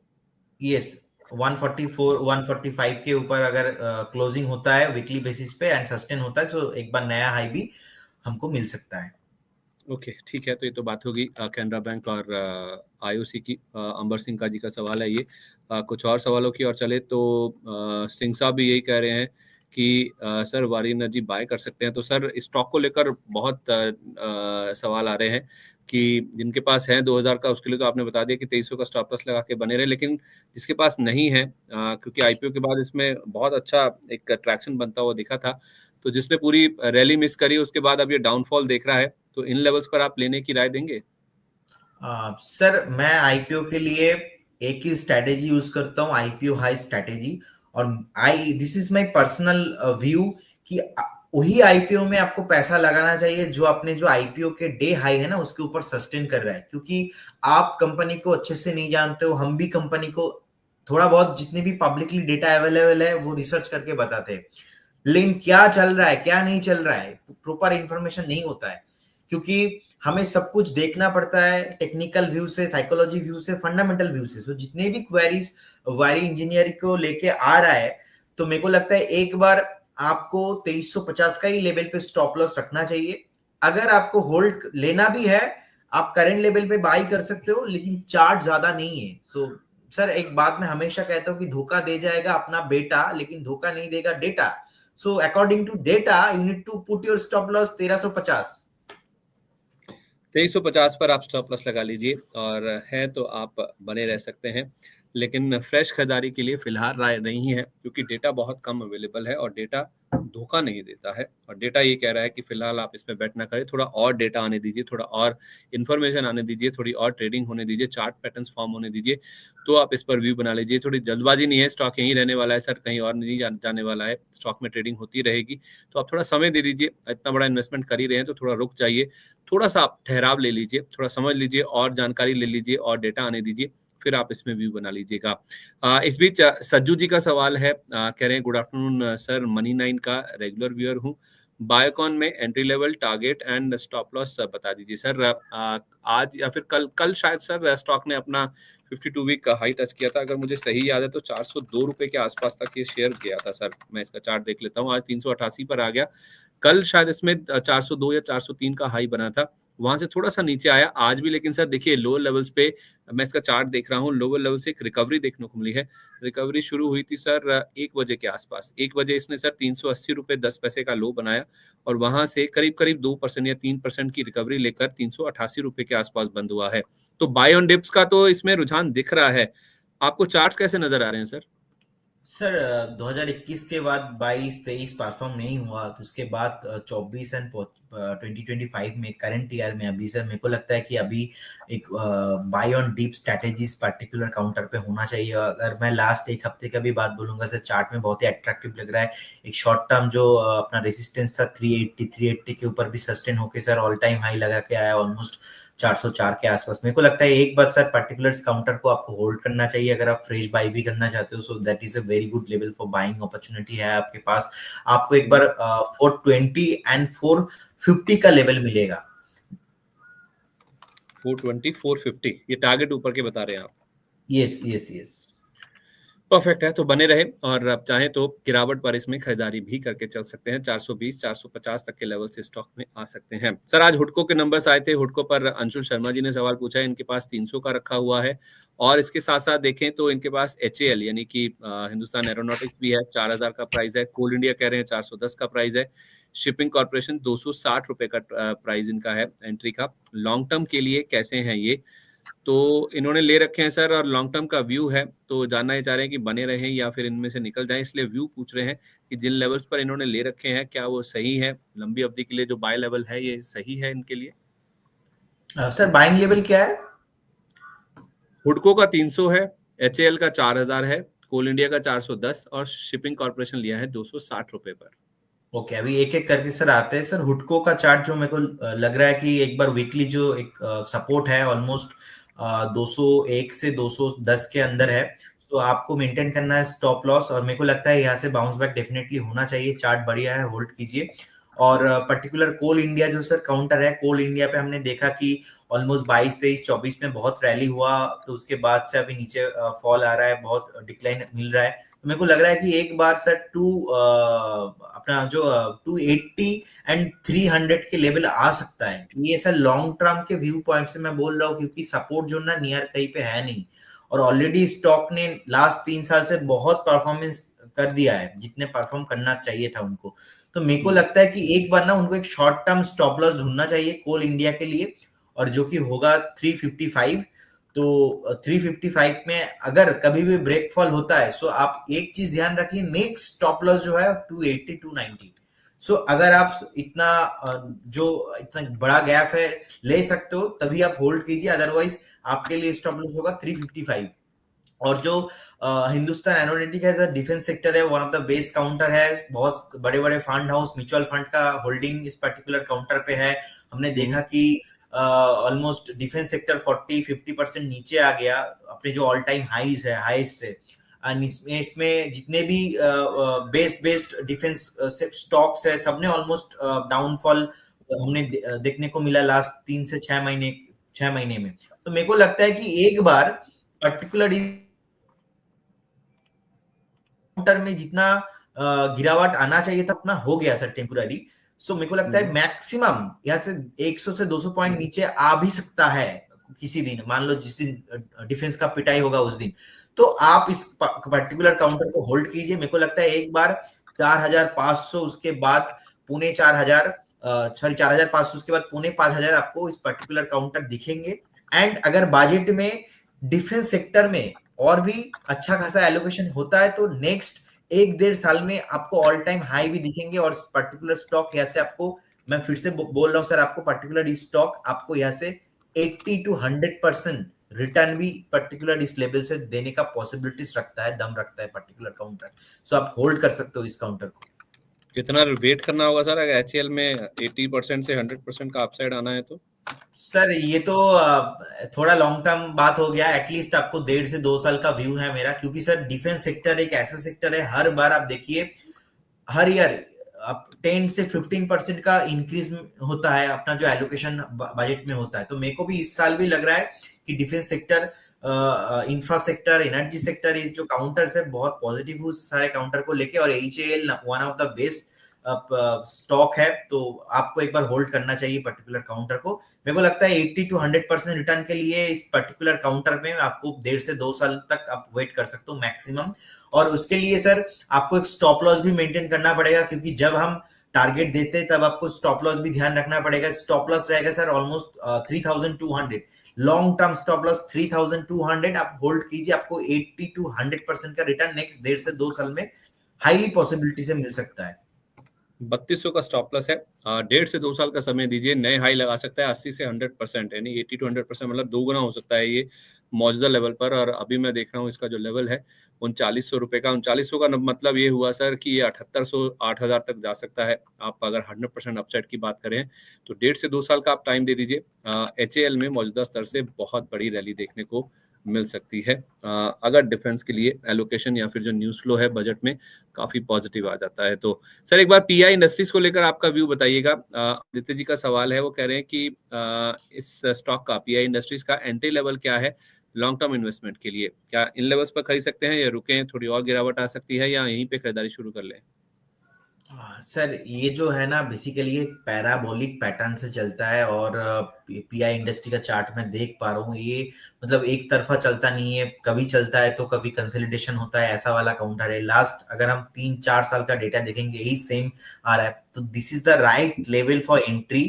यस, 144 145 के ऊपर अगर क्लोजिंग होता है वीकली बेसिस पे एंड सस्टेन होता है, सो एक बार नया हाई भी हमको मिल सकता है। ओके, ठीक है। तो ये तो बात होगी कैनरा बैंक और आईओसी की। अंबर सिंह का जी का सवाल है ये। कुछ और सवालों की और चले तो सिंह साहब भी यही कह रहे हैं कि सर वारी एनर्जी बाय कर सकते हैं। तो सर स्टॉक को लेकर बहुत सवाल आ रहे हैं कि जिनके पास है 2000 का उसके लिए तो आपने बता दिया कि 2300 का स्टॉप लॉस लगा के बने रहे, लेकिन जिसके पास नहीं है क्योंकि आईपीओ के बाद इसमें बहुत अच्छा एक ट्रैक्शन बनता हुआ दिखा था, तो जिसने पूरी रैली मिस करी उसके बाद अब ये डाउनफॉल देख रहा है, तो इन लेवल्स पर आप लेने की राय देंगे? सर मैं आईपीओ के लिए एक ही स्ट्रेटेजी यूज करता हूँ, आईपीओ हाई स्ट्रेटेजी। और I this is my personal view कि वही आईपीओ में आपको पैसा लगाना चाहिए जो आपने जो आईपीओ के डे हाई है ना उसके ऊपर सस्टेन कर रहा है। क्योंकि आप कंपनी को अच्छे से नहीं जानते हो, हम भी कंपनी को थोड़ा बहुत जितने भी पब्लिकली डेटा अवेलेबल है वो रिसर्च करके बताते हैं, लेकिन क्या चल रहा है क्या नहीं चल रहा है प्रॉपर इंफॉर्मेशन नहीं होता है। क्योंकि हमें सब कुछ देखना पड़ता है टेक्निकल व्यू से, साइकोलॉजी व्यू से, फंडामेंटल व्यू से। सो जितने भी क्वेरीज वारी इंजीनियरिंग को लेके आ रहा है, तो मेरे को लगता है एक बार आपको 2350 का ही लेवल पे स्टॉप लॉस रखना चाहिए। अगर आपको होल्ड लेना भी है आप करंट लेवल पे बाई कर सकते हो, लेकिन चार्ट ज्यादा नहीं है। सो सर एक बात मैं हमेशा कहता हूँ कि धोखा दे जाएगा अपना बेटा लेकिन धोखा नहीं देगा data. So according to data you need to put your stop loss 1350। 2350 पर आप स्टॉप लॉस लगा लीजिए, और है तो आप बने रह सकते हैं। लेकिन फ्रेश खरीदारी के लिए फिलहाल राय नहीं है, क्योंकि डेटा बहुत कम अवेलेबल है और डेटा धोखा नहीं देता है। और डेटा ये कह रहा है कि फिलहाल आप इसमें बेट ना करें, थोड़ा और डेटा आने दीजिए, थोड़ा और इन्फॉर्मेशन आने दीजिए, थोड़ी और ट्रेडिंग होने दीजिए, चार्ट पैटर्न्स फॉर्म होने दीजिए, तो आप इस पर व्यू बना लीजिए। थोड़ी जल्दबाजी नहीं है, स्टॉक यहीं रहने वाला है सर, कहीं और नहीं जाने वाला है, स्टॉक में ट्रेडिंग होती रहेगी। तो आप थोड़ा समय दे दीजिए, इतना बड़ा इन्वेस्टमेंट कर ही रहे हैं तो थोड़ा रुक जाइए, थोड़ा सा आप ठहराव ले लीजिए, थोड़ा समझ लीजिए और जानकारी ले लीजिए और डेटा आने दीजिए, फिर आप इसमें व्यू बना लीजिएगा। इस बीच सज्जू जी का सवाल है, कह रहे हैं गुड आफ्टरनून सर, मनी 9 का रेगुलर व्यूअर हूँ, बायोकॉन में entry level target and stop loss बता दीजिए सर। आज या फिर कल कल शायद सर स्टॉक ने अपना 52 वीक हाई टच किया था, अगर मुझे सही याद है तो 402 रुपए के आसपास तक ये शेयर गया था सर। मैं इसका चार्ट देख लेता हूँ, आज 388 पर आ गया। कल शायद इसमें 402 या 403 का हाई बना था, वहां से थोड़ा सा नीचे आया आज भी, लेकिन सर देखिए लोअर लेवल्स पे मैं इसका चार्ट देख रहा हूँ, लोअर लेवल से एक रिकवरी देखने को मिली है। रिकवरी शुरू हुई थी सर 1 बजे के आसपास, 1 बजे इसने सर 380 रुपए 10 पैसे का लो बनाया, और वहां से करीब करीब 2% या 3% की रिकवरी लेकर 388 रुपए के आसपास बंद हुआ है। तो बाय ऑन डिप्स का तो इसमें रुझान दिख रहा है। आपको चार्ट्स कैसे नजर आ रहे हैं सर? सर 2021 के बाद 22-23 परफॉर्म नहीं हुआ, तो उसके बाद 24 एंड 2025 में करंट ईयर में अभी सर मेरे को लगता है कि अभी एक buy on dip strategies particular counter पे होना चाहिए। अगर मैं लास्ट एक हफ्ते का भी बात बोलूंगा सर, चार्ट में बहुत ही अट्रैक्टिव लग रहा है। एक शॉर्ट टर्म जो अपना रेजिस्टेंस था 380 के ऊपर भी सस्टेन होके सर ऑल टाइम हाई लगा के आया ऑलमोस्ट 404 के आसपास। मेरे को लगता है एक बार सर पर्टिकुलर काउंटर को आपको होल्ड करना चाहिए अगर आप फ्रेश बाई भी करना चाहते हो। So that is a very good level for buying opportunity है आपके पास। आपको एक बार 420 एंड 450 का लेवल मिलेगा। 420 450 ये टारगेट ऊपर के बता रहे हैं आप? Yes yes yes. परफेक्ट है, तो बने रहे और आप चाहें तो गिरावट पर इसमें खरीदारी भी करके चल सकते हैं। 420 450 तक के लेवल से स्टॉक में आ सकते हैं। सर, आज हुडको के नंबर्स आए थे। हुडको पर अंशुल शर्मा जी ने सवाल पूछा है। इनके पास 300 का रखा हुआ है और इसके साथ-साथ देखें तो इनके पास एचएएल यानी कि हिंदुस्तान एरोनॉटिक्स भी है, 4000 का प्राइस है। कोल इंडिया कह रहे हैं 410 का प्राइस है। शिपिंग कॉर्पोरेशन ₹260 का प्राइस इनका है एंट्री का। लॉन्ग टर्म के लिए कैसे हैं ये? तो इन्होंने ले रखे हैं सर और लॉन्ग टर्म का व्यू है, तो जानना ये चाह रहे हैं कि बने रहें या फिर इनमें से निकल जाएँ, इसलिए व्यू पूछ रहे हैं कि जिन लेवल्स पर इन्होंने ले रखे हैं, क्या वो सही है? लंबी अवधि के लिए जो बाय लेवल है, ये सही है इनके लिए? सर बाइंग लेवल क्या है? हुडको का 300 है, एचएएल का 4000 है, कोल इंडिया का 410 और शिपिंग कॉर्पोरेशन लिया है ₹260 पर। ओके, अभी एक एक करके सर आते हैं। सर हुडको का चार्ट जो मेरे को लग रहा है कि एक बार वीकली जो एक सपोर्ट है ऑलमोस्ट 201 से 210 के अंदर है। सो आपको मेंटेन करना है स्टॉप लॉस और मेरे को लगता है यहाँ से बाउंस बैक डेफिनेटली होना चाहिए। चार्ट बढ़िया है, होल्ड कीजिए। और पर्टिकुलर कोल इंडिया जो सर काउंटर है, कोल इंडिया पे हमने देखा कि ऑलमोस्ट 22 23 24 में बहुत रैली हुआ, तो उसके बाद से अभी नीचे फॉल आ रहा है, बहुत डिक्लाइन मिल रहा है। तो मेरे को लग रहा है कि एक बार सर अपना जो 280 एंड 300 के लेवल आ सकता है। ये सर लॉन्ग टर्म के व्यू पॉइंट से मैं बोल रहा हूँ, क्योंकि सपोर्ट जो ना नियर कहीं पे है नहीं और ऑलरेडी स्टॉक ने लास्ट 3 साल से बहुत परफॉर्मेंस कर दिया है, जितने परफॉर्म करना चाहिए था उनको। तो मेरे को लगता है कि एक बार ना उनको एक शॉर्ट टर्म स्टॉप लॉस ढूंढना चाहिए कोल इंडिया के लिए, और जो कि होगा 355। तो 355 में अगर कभी भी ब्रेकफॉल होता है, सो आप एक चीज ध्यान रखिए, नेक्स्ट स्टॉप लॉस जो है 280 290। सो अगर आप इतना जो इतना बड़ा गैप है ले सकते हो तभी आप होल्ड कीजिए, अदरवाइज आपके लिए स्टॉप लॉस होगा 355। और जो हिंदुस्तान एरोनॉटिक है, डिफेंस सेक्टर है, one of the best counter है। बहुत बड़े बड़े फंड हाउस, म्यूचुअल फंड का होल्डिंग इस पर्टिकुलर काउंटर पे है। हमने देखा कि ऑलमोस्ट डिफेंस सेक्टर 40-50% नीचे आ गया अपने जो ऑल टाइम हाईज है, हाईज से। इसमें जितने भी बेस्ड डिफेंस स्टॉक्स है, सबने ऑलमोस्ट डाउनफॉल हमने देखने को मिला लास्ट 3 से 6 महीने में। तो मेरे को लगता है कि एक बार पर्टिकुलर काउंटर में जितना गिरावट आना चाहिए था उतना हो गया सर टेम्पोररी। सो मेरे को लगता है मैक्सिमम यहाँ से 100 से 200 पॉइंट नीचे आ भी सकता है किसी दिन, मान लो जिस दिन डिफेंस का पिटाई होगा उस दिन। तो आप इस पर्टिकुलर काउंटर को होल्ड कीजिए। मेरे को लगता है एक बार 4500, उसके बाद पौने 4000, सॉरी 4500, उसके बाद पौने 5000 आपको इस पर्टिकुलर काउंटर दिखेंगे। एंड अगर बजट में डिफेंस सेक्टर में और भी अच्छा खासा एलोकेशन होता है तो नेक्स्ट 1-1.5 साल में आपको ऑल टाइम हाई भी दिखेंगे। और पर्टिकुलर स्टॉक यहाँ से आपको, मैं फिर से बोल रहा हूँ सर, आपको पर्टिकुलर स्टॉक आपको यहाँ से 80 to 100% रिटर्न भी पर्टिकुलर इस लेवल से देने का पॉसिबिलिटीज रखता है, दम रखता है पर्टिकुलर काउंटर। सो आप होल्ड कर सकते हो इस काउंटर को। कितना वेट करना होगा सर अगर एचएएल में 80% से 100% का अपसाइड आना है तो? सर ये तो थोड़ा लॉन्ग टर्म बात हो गया। एटलीस्ट आपको 1.5 से 2 साल का व्यू है मेरा, क्योंकि सर डिफेंस सेक्टर एक ऐसा सेक्टर है, हर बार आप देखिए हर ईयर आप 10 से 15% का इंक्रीज होता है अपना जो एलोकेशन बजट में होता है। तो मेरे को भी इस साल भी लग रहा है कि defence sector, infra sector, energy sector, इस जो काउंटर्स है बहुत पॉजिटिव हूँ सारे काउंटर को लेके। और HAL one of the best stock है, तो आपको एक बार होल्ड करना चाहिए पर्टिकुलर काउंटर को। मेरे को लगता है 80 to 100% रिटर्न के लिए इस पर्टिकुलर काउंटर में आपको 1.5 से 2 साल तक आप वेट कर सकते हो मैक्सिमम। और उसके लिए सर आपको एक स्टॉप लॉस भी मेंटेन करना पड़ेगा, क्योंकि जब हम टारगेट देते हैं तब आपको स्टॉप लॉस भी ध्यान रखना पड़ेगा। स्टॉप लॉस रहेगा sir almost 3200। Long term stop loss 3200 आप होल्ड कीजिए, आपको 80 to 100% का रिटर्न नेक्स्ट 1.5 से 2 साल में हाईली पॉसिबिलिटी से मिल सकता है। 3200 का स्टॉप लॉस है। 1.5 से 2 साल का समय दीजिए, नए हाई लगा सकता है 80 से 100%, यानी 80 to 100%, मतलब 2 गुना हो सकता है ये मौजूदा लेवल पर। और अभी मैं देख रहा हूँ इसका जो लेवल है 3900 रुपए का। 3900 का मतलब ये हुआ सर कि ये 7800 8000 तक जा सकता है। आप अगर 100% अपसाइड की बात करें तो 1.5 से 2 साल का आप टाइम दे दीजिए। एचएएल में मौजूदा स्तर से बहुत बड़ी रैली देखने को मिल सकती है अगर डिफेंस के लिए एलोकेशन या फिर जो न्यूज़ फ्लो है बजट में काफी पॉजिटिव आ जाता है। तो सर एक बार पीआई इंडस्ट्रीज को लेकर आपका व्यू बताइएगा। आदित्य जी का सवाल है, वो कह रहे हैं कि इस स्टॉक का, पीआई इंडस्ट्रीज का एंट्री लेवल क्या है लॉन्ग टर्म इन्वेस्टमेंट के लिए? क्या इन लेवल्स पर खरीद सकते हैं या रुकें, थोड़ी और गिरावट आ सकती है, या यहीं पे खरीदारी शुरू कर लें? सर ये जो है ना बेसिकली एक पैराबोलिक पैटर्न से चलता है, और पीआई इंडस्ट्री का चार्ट मैं देख पा रहा हूँ, ये मतलब एक तरफा चलता नहीं है, कभी चलता है तो कभी कंसोलिडेशन होता है, ऐसा वाला काउंटर है। लास्ट अगर हम 3-4 साल का डेटा देखेंगे यही सेम आ रहा है, तो this is the right level for entry,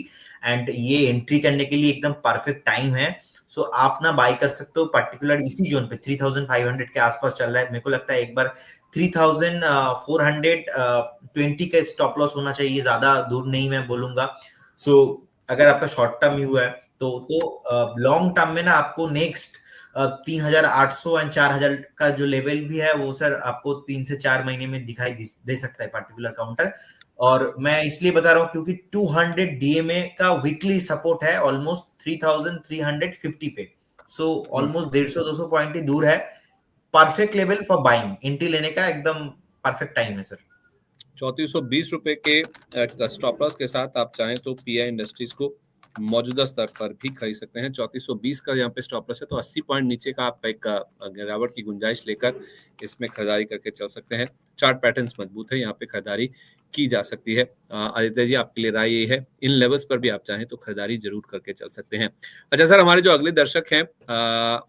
and ये एंट्री करने के लिए एकदम परफेक्ट टाइम है। सो आप ना बाय कर सकते हो, पर्टिकुलर इसी जोन पे 3500 के आसपास चल रहा है। मेरे को लगता है एक बार 3420 का स्टॉप लॉस होना चाहिए, ज्यादा दूर नहीं मैं बोलूंगा। सो अगर आपका शॉर्ट टर्म ही हुआ है तो लॉन्ग टर्म में ना आपको नेक्स्ट 3800 एंड 4000 का जो लेवल भी है वो सर आपको 3 से 4 महीने में दिखाई दे सकता है पर्टिकुलर काउंटर। और मैं इसलिए बता रहा हूँ क्योंकि 200 डीएमए का वीकली सपोर्ट है ऑलमोस्ट 3350 पे। सो ऑलमोस्ट 150-200 पॉइंट ही दूर है। Perfect level for buying, entry लेने का एकदम परफेक्ट टाइम है सर। 3420 के स्टॉप लॉस के साथ आप चाहें तो पीआई इंडस्ट्रीज को मौजूदा स्तर पर भी खरीद सकते हैं। 3420 का यहाँ पे स्टॉप लॉस है, तो 80 पॉइंट नीचे का आप एक गिरावट की गुंजाइश लेकर इसमें खरीदारी करके चल सकते हैं। चार्ट पैटर्न्स मजबूत है, यहाँ पे खरीदारी की जा सकती है। आदित्य जी, आपके लिए राय ये है, इन लेवल्स पर भी आप चाहें तो खरीदारी जरूर करके चल सकते हैं। अच्छा सर, हमारे जो अगले दर्शक हैं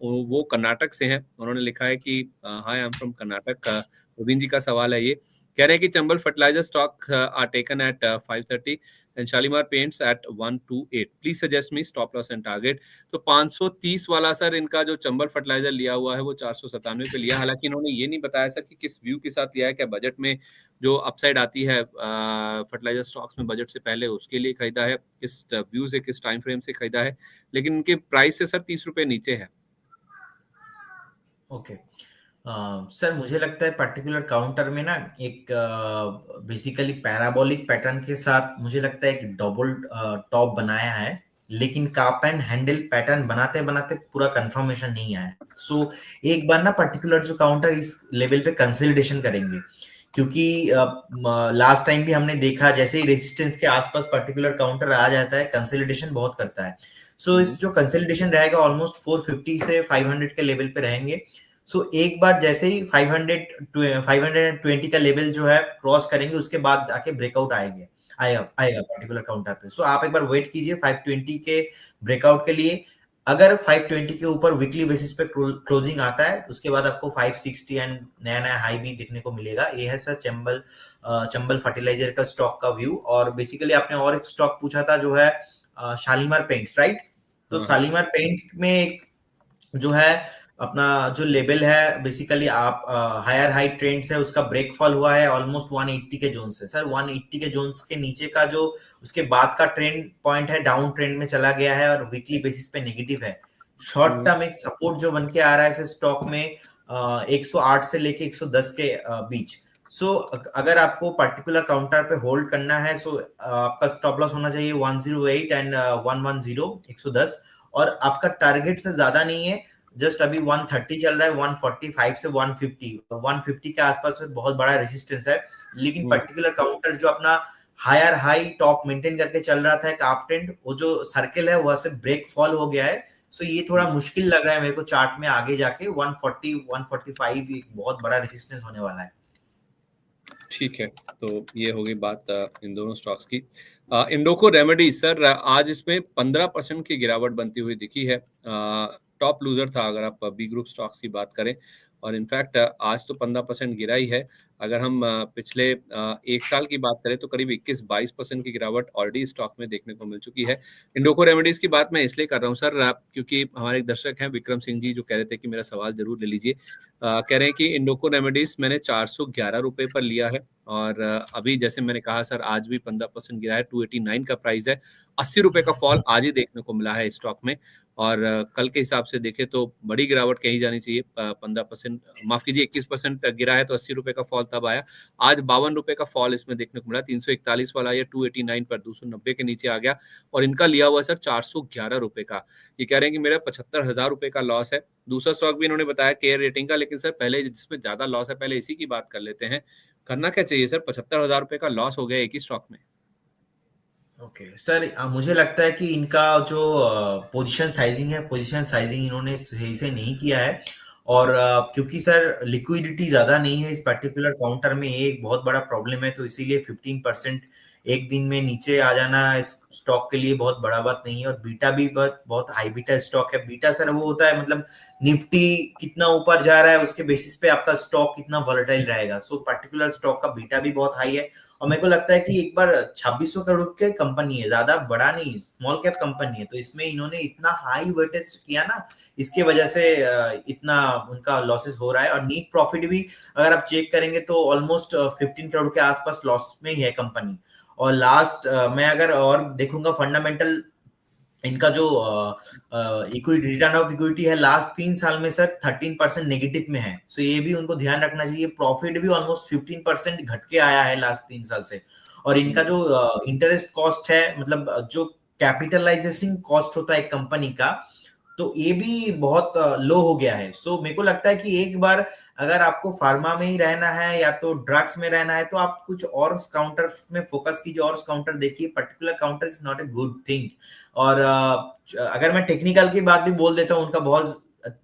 वो कर्नाटक से हैं। उन्होंने लिखा है कि hi, I am from Karnataka. Govind ji का सवाल है, ये कह रहे हैं कि Chambal fertiliser stock are taken at 530 and Shalimar paints at 128, please suggest me stop loss and target. तो 530 वाला सर इनका जो चंबल फर्टिलाइजर लिया हुआ है वो 497 पे लिया। हालांकि इन्होंने ये नहीं बताया सर कि किस व्यू के साथ लिया है, क्या बजट में जो अपसाइड आती है फर्टिलाइजर स्टॉक्स में बजट से पहले, उसके लिए खरीदा है, किस व्यू से, किस टाइम फ्रेम से खरीदा है। लेकिन इनके प्राइस से सर 30 रुपए नीचे है। ओके सर, मुझे लगता है पर्टिकुलर काउंटर में ना एक बेसिकली पैराबोलिक पैटर्न के साथ मुझे लगता है एक डबल टॉप बनाया है, लेकिन काप एंड हैंडल पैटर्न बनाते बनाते पूरा कंफर्मेशन नहीं आया। सो एक बार ना पर्टिकुलर जो काउंटर इस लेवल पे कंसोलिडेशन करेंगे, क्योंकि लास्ट टाइम भी हमने देखा जैसे ही रेजिस्टेंस के आसपास पर्टिकुलर काउंटर आ जाता है कंसोलिडेशन बहुत करता है। सो इस जो कंसोलिडेशन रहेगा ऑलमोस्ट 450 से 500 के लेवल पे रहेंगे। सो एक बार जैसे ही 520 का लेवल जो है क्रॉस करेंगे उसके बाद आके ब्रेकआउट आएगा आएगा पर्टिकुलर काउंटर पे। सो आप एक बार वेट कीजिए 520 के ब्रेकआउट के लिए। अगर 520 के ऊपर वीकली बेसिस पे क्लोजिंग आता है उसके बाद आपको 560 एंड नया नया हाई भी देखने को मिलेगा। ये है सर चंबल फर्टिलाइजर का स्टॉक का व्यू। और बेसिकली आपने और एक स्टॉक पूछा था जो है शालीमार पेंट्स, राइट? तो शालीमार पेंट में एक जो है अपना जो लेवल है बेसिकली आप हायर हाई ट्रेंड है उसका ब्रेकफॉल हुआ है ऑलमोस्ट 180 के जोन से। सर 180 के जोन्स के नीचे का जो उसके बाद का ट्रेंड पॉइंट है डाउन ट्रेंड में चला गया है और वीकली बेसिस पे नेगेटिव है। शॉर्ट टर्म एक सपोर्ट जो बन के आ रहा है स्टॉक में 108 से लेके 110 के बीच। सो अगर आपको पर्टिकुलर काउंटर पे होल्ड करना है सो आपका स्टॉप लॉस होना चाहिए 108 एंड 110 110, और आपका टारगेट से ज्यादा नहीं है। जस्ट अभी 130 चल रहा है, 145 से 150 के आसपास में बहुत बड़ा रेजिस्टेंस है। लेकिन पर्टिकुलर काउंटर जो अपना हायर हाई टॉप मेंटेन करके चल रहा था एक अप ट्रेंड, वो जो सर्कल है वहां से ब्रेक फॉल हो गया है। सो ये थोड़ा मुश्किल लग रहा है मेरे को चार्ट में आगे जाके 140 145 एक बहुत बड़ा रेजिस्टेंस होने वाला है। ठीक है, तो ये हो गई बात इन दोनों स्टॉक्स की। इंडोको रेमेडी सर, आज इसमें 15% की गिरावट बनती हुई दिखी है। टॉप लूजर था अगर आप बी ग्रुप स्टॉक्स की बात करें, और इनफैक्ट आज तो 15% गिरा ही है। अगर हम पिछले एक साल की बात करें तो करीब 21-22% की गिरावट ऑलरेडी स्टॉक में देखने को मिल चुकी है। इंडोको रेमेडीज की बात मैं इसलिए कर रहा हूँ सर क्योंकि हमारे एक दर्शक हैं विक्रम सिंह जी, जो कह रहे थे कि मेरा सवाल जरूर ले लीजिए। कह रहे हैं कि इंडोको रेमेडीज मैंने 411 रुपए पर लिया है, और अभी जैसे मैंने कहा सर आज भी 15% गिरा है, 289 का प्राइस है। 80 रुपए का फॉल आज ही देखने को मिला है स्टॉक में, और कल के हिसाब से देखें तो बड़ी गिरावट कही जानी चाहिए। 15%, माफ कीजिए 21% गिरा है, तो 80 रुपए का फॉल तब आया। आज 52 रुपए का फॉल इसमें देखने को मिला। 341 वाला ये 289 पर 290 के नीचे आ गया, और इनका लिया हुआ सर 411 रुपए का। ये कह रहे हैं कि मेरा 75,000 रुपए का लॉस है। दूसरा स्टॉक भी इन्होंने बताया केयर रेटिंग का, लेकिन सर पहले जिसमें ज्यादा लॉस है पहले इसी की बात कर लेते हैं। करना क्या चाहिए सर? 75,000 रुपए का लॉस हो गया एक ही स्टॉक में। ओके सर, मुझे लगता है कि इनका जो पोजीशन साइजिंग इन्होंने सही से नहीं किया है। और क्योंकि सर लिक्विडिटी ज्यादा नहीं है इस पर्टिकुलर काउंटर में, ये एक बहुत बड़ा प्रॉब्लम है। तो इसीलिए 15% एक दिन में नीचे आ जाना इस स्टॉक के लिए बहुत बड़ा बात नहीं है। और बीटा भी बहुत बहुत हाई बीटा स्टॉक है। बीटा सर वो होता है, मतलब निफ्टी कितना ऊपर जा रहा है उसके बेसिस पे आपका स्टॉक कितना वॉलेटाइल रहेगा। सो पर्टिकुलर स्टॉक का बीटा भी बहुत हाई है। और मेरे को लगता है कि एक बार 2600 करोड़ की कंपनी है, ज्यादा बड़ा नहीं, स्मॉल कैप कंपनी है, तो इसमें इन्होंने इतना हाई वेटेज किया ना, इसके वजह से इतना उनका लॉसेस हो रहा है। और नीट प्रॉफिट भी अगर आप चेक करेंगे तो ऑलमोस्ट 15 करोड़ के आसपास लॉस में ही है कंपनी। और लास्ट मैं अगर और देखूंगा फंडामेंटल, इनका जो इक्विटी, रिटर्न ऑफ इक्विटी है लास्ट 3 साल में सर 13% नेगेटिव में है। सो ये भी उनको ध्यान रखना चाहिए। प्रॉफिट भी ऑलमोस्ट 15% घट के आया है लास्ट 3 साल से। और इनका जो इंटरेस्ट कॉस्ट है, मतलब जो कैपिटलाइजेशन कॉस्ट होता है एक कंपनी का, तो ये भी बहुत लो हो गया है। सो मेरे को लगता है कि एक बार अगर आपको फार्मा में ही रहना है या तो ड्रग्स में रहना है, तो आप कुछ और काउंटर में फोकस कीजिए और काउंटर देखिए। Particular counter is not a good thing. और अगर मैं टेक्निकल की बात भी बोल देता हूँ, उनका बहुत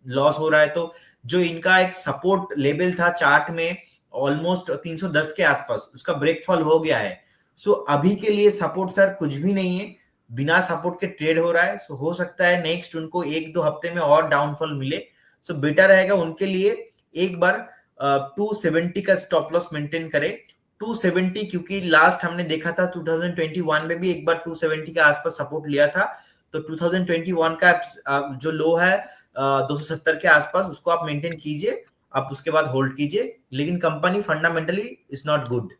लॉस हो रहा है, तो जो इनका एक सपोर्ट लेवल था चार्ट में ऑलमोस्ट 310 के आसपास, उसका ब्रेकफॉल हो गया है। सो अभी के लिए सपोर्ट सर कुछ भी नहीं है, बिना सपोर्ट के ट्रेड हो रहा है। सो हो सकता है नेक्स्ट उनको 1-2 हफ्ते में और डाउनफॉल मिले। सो बेटर रहेगा उनके लिए एक बार 270 का स्टॉप लॉस मेंटेन करे। 270, क्योंकि लास्ट हमने देखा था 2021 में भी एक बार 270 के आसपास सपोर्ट लिया था। तो 2021 का जो लो है 270 के आसपास, उसको आप मेंटेन कीजिए, आप उसके बाद होल्ड कीजिए। लेकिन company fundamentally is not good.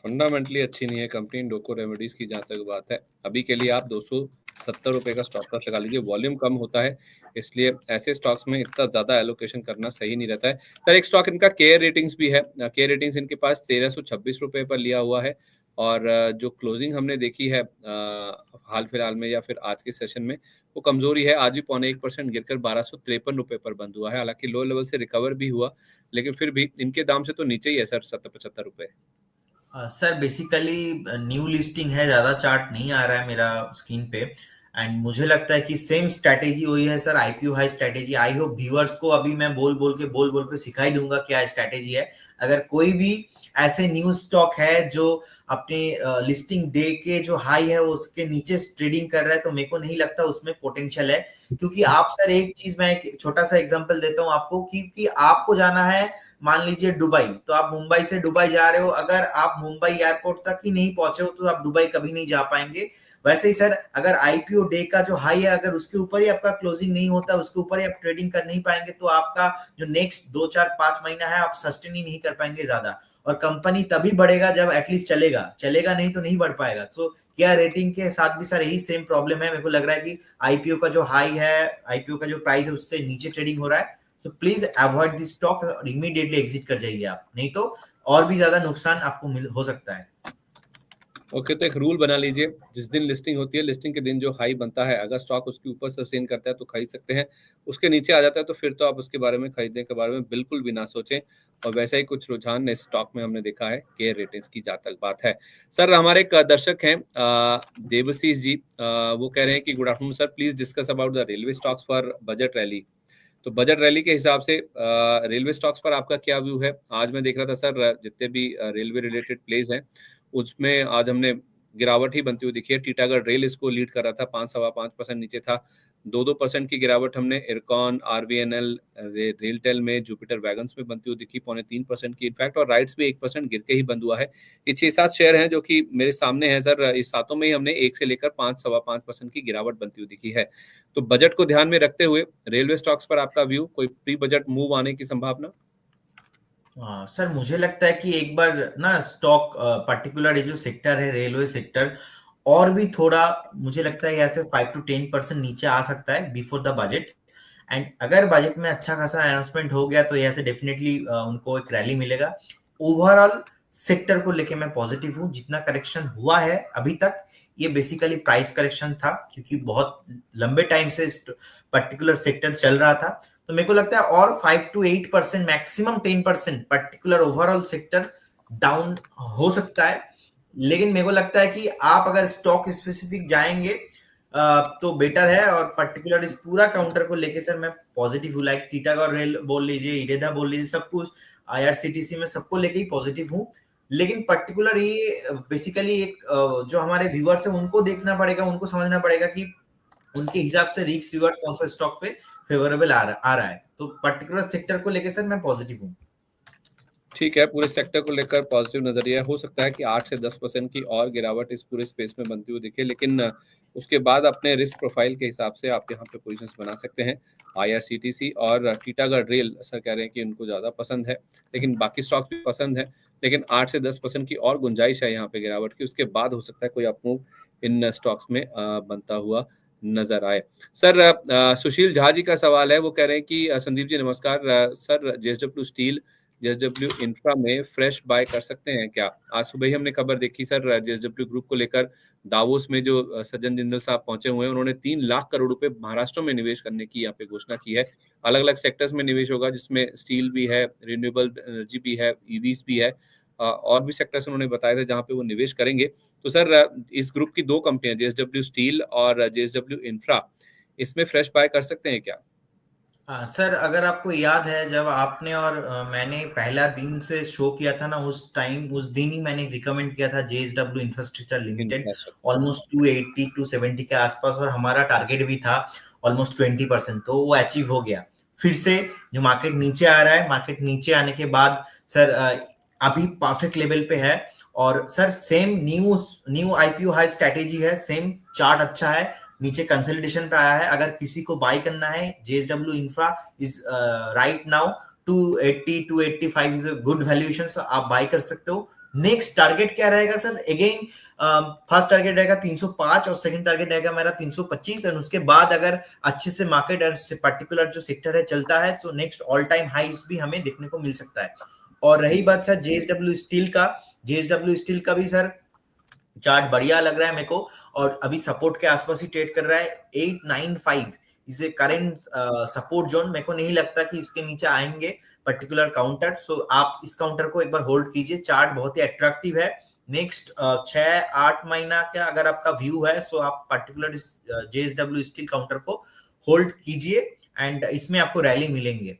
Fundamentally अच्छी नहीं है कंपनी डोको रेमेडीज की। जहां तक बात है, अभी के लिए आप 270 रुपए का स्टॉप लॉस लगा लीजिए। वॉल्यूम कम होता है, इसलिए ऐसे स्टॉक्स में इतना ज्यादा एलोकेशन करना सही नहीं रहता है। सर एक स्टॉक इनका केयर रेटिंग्स भी है। केयर रेटिंग्स इनके पास 1326 रुपए पर लिया हुआ है। और जो क्लोजिंग हमने देखी है हाल फिलहाल में या फिर आज के सेशन में, वो कमजोरी है। आज भी 0.1% गिरकर 1253 रुपए पर बंद हुआ है। हालांकि लो लेवल से रिकवर भी हुआ, लेकिन फिर भी इनके दाम से तो नीचे ही है सर, 70-75 रुपए। सर बेसिकली न्यू लिस्टिंग है, ज्यादा चार्ट नहीं आ रहा है मेरा स्क्रीन पे। एंड मुझे लगता है कि सेम स्ट्रैटेजी वही है sir, IPO high strategy. I hope viewers को अभी मैं बोल बोल के सिखाई दूंगा क्या स्ट्रैटेजी है। अगर कोई भी ऐसे न्यू स्टॉक है जो अपने लिस्टिंग डे के जो हाई है उसके नीचे ट्रेडिंग कर रहा है, तो मेरे को नहीं लगता उसमें पोटेंशियल है। क्योंकि आप सर, एक चीज मैं एक छोटा सा एग्जांपल देता हूं आपको कि आपको जाना है मान लीजिए दुबई, तो आप मुंबई से दुबई जा रहे हो, अगर आप मुंबई एयरपोर्ट तक ही नहीं पहुंचे हो तो आप दुबई कभी नहीं जा पाएंगे। वैसे ही सर, अगर आईपीओ डे का जो हाई है अगर उसके ऊपर ही आपका क्लोजिंग नहीं होता, उसके ऊपर ही आप ट्रेडिंग कर नहीं पाएंगे, तो आपका जो नेक्स्ट 2 4 5 महीना है आप सस्टेन ही नहीं कर पाएंगे ज्यादा। और कंपनी तभी बढ़ेगा जब एटलीस्ट चलेगा, चलेगा नहीं तो नहीं बढ़ पाएगा। तो क्या रेटिंग के साथ भी सर यही सेम प्रॉब्लम है। मेरे को लग रहा है कि आईपीओ का जो हाई है, आईपीओ का जो प्राइस है उससे नीचे ट्रेडिंग हो रहा है। So please avoid this stock और इमीडिएटली एग्जिट कर जाइए आप, नहीं तो और भी ज्यादा नुकसान आपको हो सकता है। ओके, तो एक रूल बना लीजिए, जिस दिन लिस्टिंग होती है, लिस्टिंग के दिन जो हाई बनता है, अगर स्टॉक उसके ऊपर सस्टेन करता है तो खरीद सकते हैं। उसके नीचे आ जाता है तो फिर तो आप उसके बारे में, खरीदने के बारे में बिल्कुल भी ना सोचें। और वैसा ही कुछ रुझान इस स्टॉक में हमने देखा है केयर रेटिंग्स की, जहाँ तक बात है। सर हमारे एक दर्शक हैं देवशीष जी, वो कह रहे हैं कि good afternoon sir, please discuss about the railway stocks for budget rally. तो बजट रैली के हिसाब से रेलवे स्टॉक्स पर आपका क्या व्यू है? आज मैं देख रहा था सर, जितने भी रेलवे रिलेटेड प्लेस हैं उसमें आज हमने गिरावट ही बनती हुई दिखी है। टीटागढ़ रेल इसको लीड कर रहा था, 5-5.25% नीचे था। 2% की गिरावट हमने इरकॉन, आरवीएनएल, रेलटेल में, जुपिटर वैगन्स में बनती हुई दिखी, 0.3% की इनफैक्ट। और राइट्स भी 1% गिर के ही बंद हुआ है। ये 6-7 शेयर हैं जो कि मेरे सामने है सर। इस सातों में ही हमने 1 से लेकर 5-5.25% की गिरावट बनती हुई दिखी है। तो बजट को ध्यान में रखते हुए रेलवे स्टॉक्स पर आपका व्यू, कोई प्री बजट मूव आने की संभावना? सर मुझे लगता है कि एक बार ना स्टॉक पर्टिकुलर ये जो सेक्टर है रेलवे सेक्टर, और भी थोड़ा मुझे लगता है ऐसे 5 to 10% नीचे आ सकता है बिफोर द बजट। एंड अगर बजट में अच्छा खासा अनाउंसमेंट हो गया तो ऐसे डेफिनेटली उनको एक रैली मिलेगा। ओवरऑल सेक्टर को लेके मैं पॉजिटिव हूँ। जितना करेक्शन हुआ है अभी तक, ये बेसिकली प्राइस करेक्शन था, क्योंकि बहुत लंबे टाइम से पर्टिकुलर सेक्टर चल रहा था। तो मेरे को लगता है और 5 to 8%, maximum 10% particular overall sector down हो सकता है। लेकिन मेरे को लगता है कि आप अगर स्टॉक स्पेसिफिक जाएंगे तो बेटर है। और पर्टिकुलर इस पूरा काउंटर को लेके सर मैं पॉजिटिव हूँ। लाइक टीटागढ़ रेल बोल लीजिए, इरेदा बोल लीजिए, सब कुछ आईआरसीटीसी में सबको लेके ही पॉजिटिव हूँ। लेकिन पर्टिकुलर ये बेसिकली एक जो हमारे व्यूअर्स है उनको देखना पड़ेगा, उनको समझना पड़ेगा कि उनके हिसाब से रिस्क रिवॉर्ड कौन सा स्टॉक पे फेवरेबल आ रहा है। तो पर्टिकुलर सेक्टर को लेके सर मैं पॉजिटिव हूँ। ठीक है, पूरे सेक्टर को लेकर पॉजिटिव नजरिया। हो सकता है कि 8 से 10% की और गिरावट इस पूरे स्पेस में बनती हुई दिखे, लेकिन उसके बाद अपने रिस्क प्रोफाइल के हिसाब से आप यहाँ पे पोजीशंस बना सकते हैं। आईआरसीटीसी और टीटागढ़ रेल सर कह रहे हैं कि उनको ज़्यादा पसंद है, लेकिन बाकी स्टॉक भी पसंद है। लेकिन 8 से 10% की और गुंजाइश है यहाँ पे गिरावट की, उसके बाद हो सकता है कोई अपमूव इन स्टॉक्स में बनता हुआ नजर आए। सर सुशील झा जी का सवाल है, वो कह रहे हैं कि संदीप जी नमस्कार, sir JSW steel, JSW infra में फ्रेश बाय कर सकते हैं क्या? आज सुबह ही हमने खबर देखी सर, जेएसडब्ल्यू ग्रुप को लेकर दावोस में जो सज्जन जिंदल साहब पहुंचे हुए हैं, उन्होंने 3 लाख करोड़ रुपए महाराष्ट्र में निवेश करने की यहाँ पे घोषणा की है। अलग अलग सेक्टर्स में निवेश होगा, जिसमें स्टील भी है, रिन्यूएबल एनर्जी भी है, ईवीज भी है, और भी सेक्टर्स उन्होंने बताए थे जहाँ पे वो निवेश करेंगे। तो सर इस ग्रुप की 2 कंपनियां, जेएसडब्ल्यू स्टील और जेएसडब्ल्यू इंफ्रा, इसमें फ्रेश बाय कर सकते हैं क्या? सर अगर आपको याद है जब आपने और मैंने पहला दिन से शो किया था ना, उस दिन ही मैंने रिकमेंड किया था JSW infrastructure limited infrastructure. Almost 280 270 के आसपास, और हमारा टारगेट भी था ऑलमोस्ट 20%, तो वो अचीव हो गया। फिर से जो मार्केट नीचे आ रहा है, मार्केट नीचे आने के बाद सर अभी परफेक्ट लेवल पे है। और sir same new IPO high strategy है, सेम चार्ट अच्छा है, नीचे कंसोलिडेशन पे आया है। अगर किसी को बाय करना है, JSW infra is right now 280 285 is a good valuation, so आप बाय कर सकते हो। नेक्स्ट टारगेट क्या रहेगा सर? अगेन फर्स्ट टारगेट रहेगा 305 और सेकंड टारगेट रहेगा मेरा 325। और उसके बाद अगर अच्छे से मार्केट और पर्टिकुलर जो सेक्टर है चलता है, तो नेक्स्ट ऑल टाइम हाईज भी हमें देखने को मिल सकता है। और रही बात सर जेएसडब्ल्यू स्टील का, जेएसडब्ल्यू स्टील का भी सर चार्ट बढ़िया लग रहा है मेरे को, और अभी सपोर्ट के आसपास ही ट्रेड कर रहा है। 895 इसे करंट सपोर्ट जोन, मेरे को नहीं लगता कि इसके नीचे आएंगे पर्टिकुलर काउंटर। सो आप इस काउंटर को एक बार होल्ड कीजिए, चार्ट बहुत ही अट्रैक्टिव है। नेक्स्ट 6-8 महीना का अगर आपका व्यू है, सो आप पर्टिकुलर जेएसडब्ल्यू स्टील काउंटर को होल्ड कीजिए, एंड इसमें आपको रैली मिलेंगे।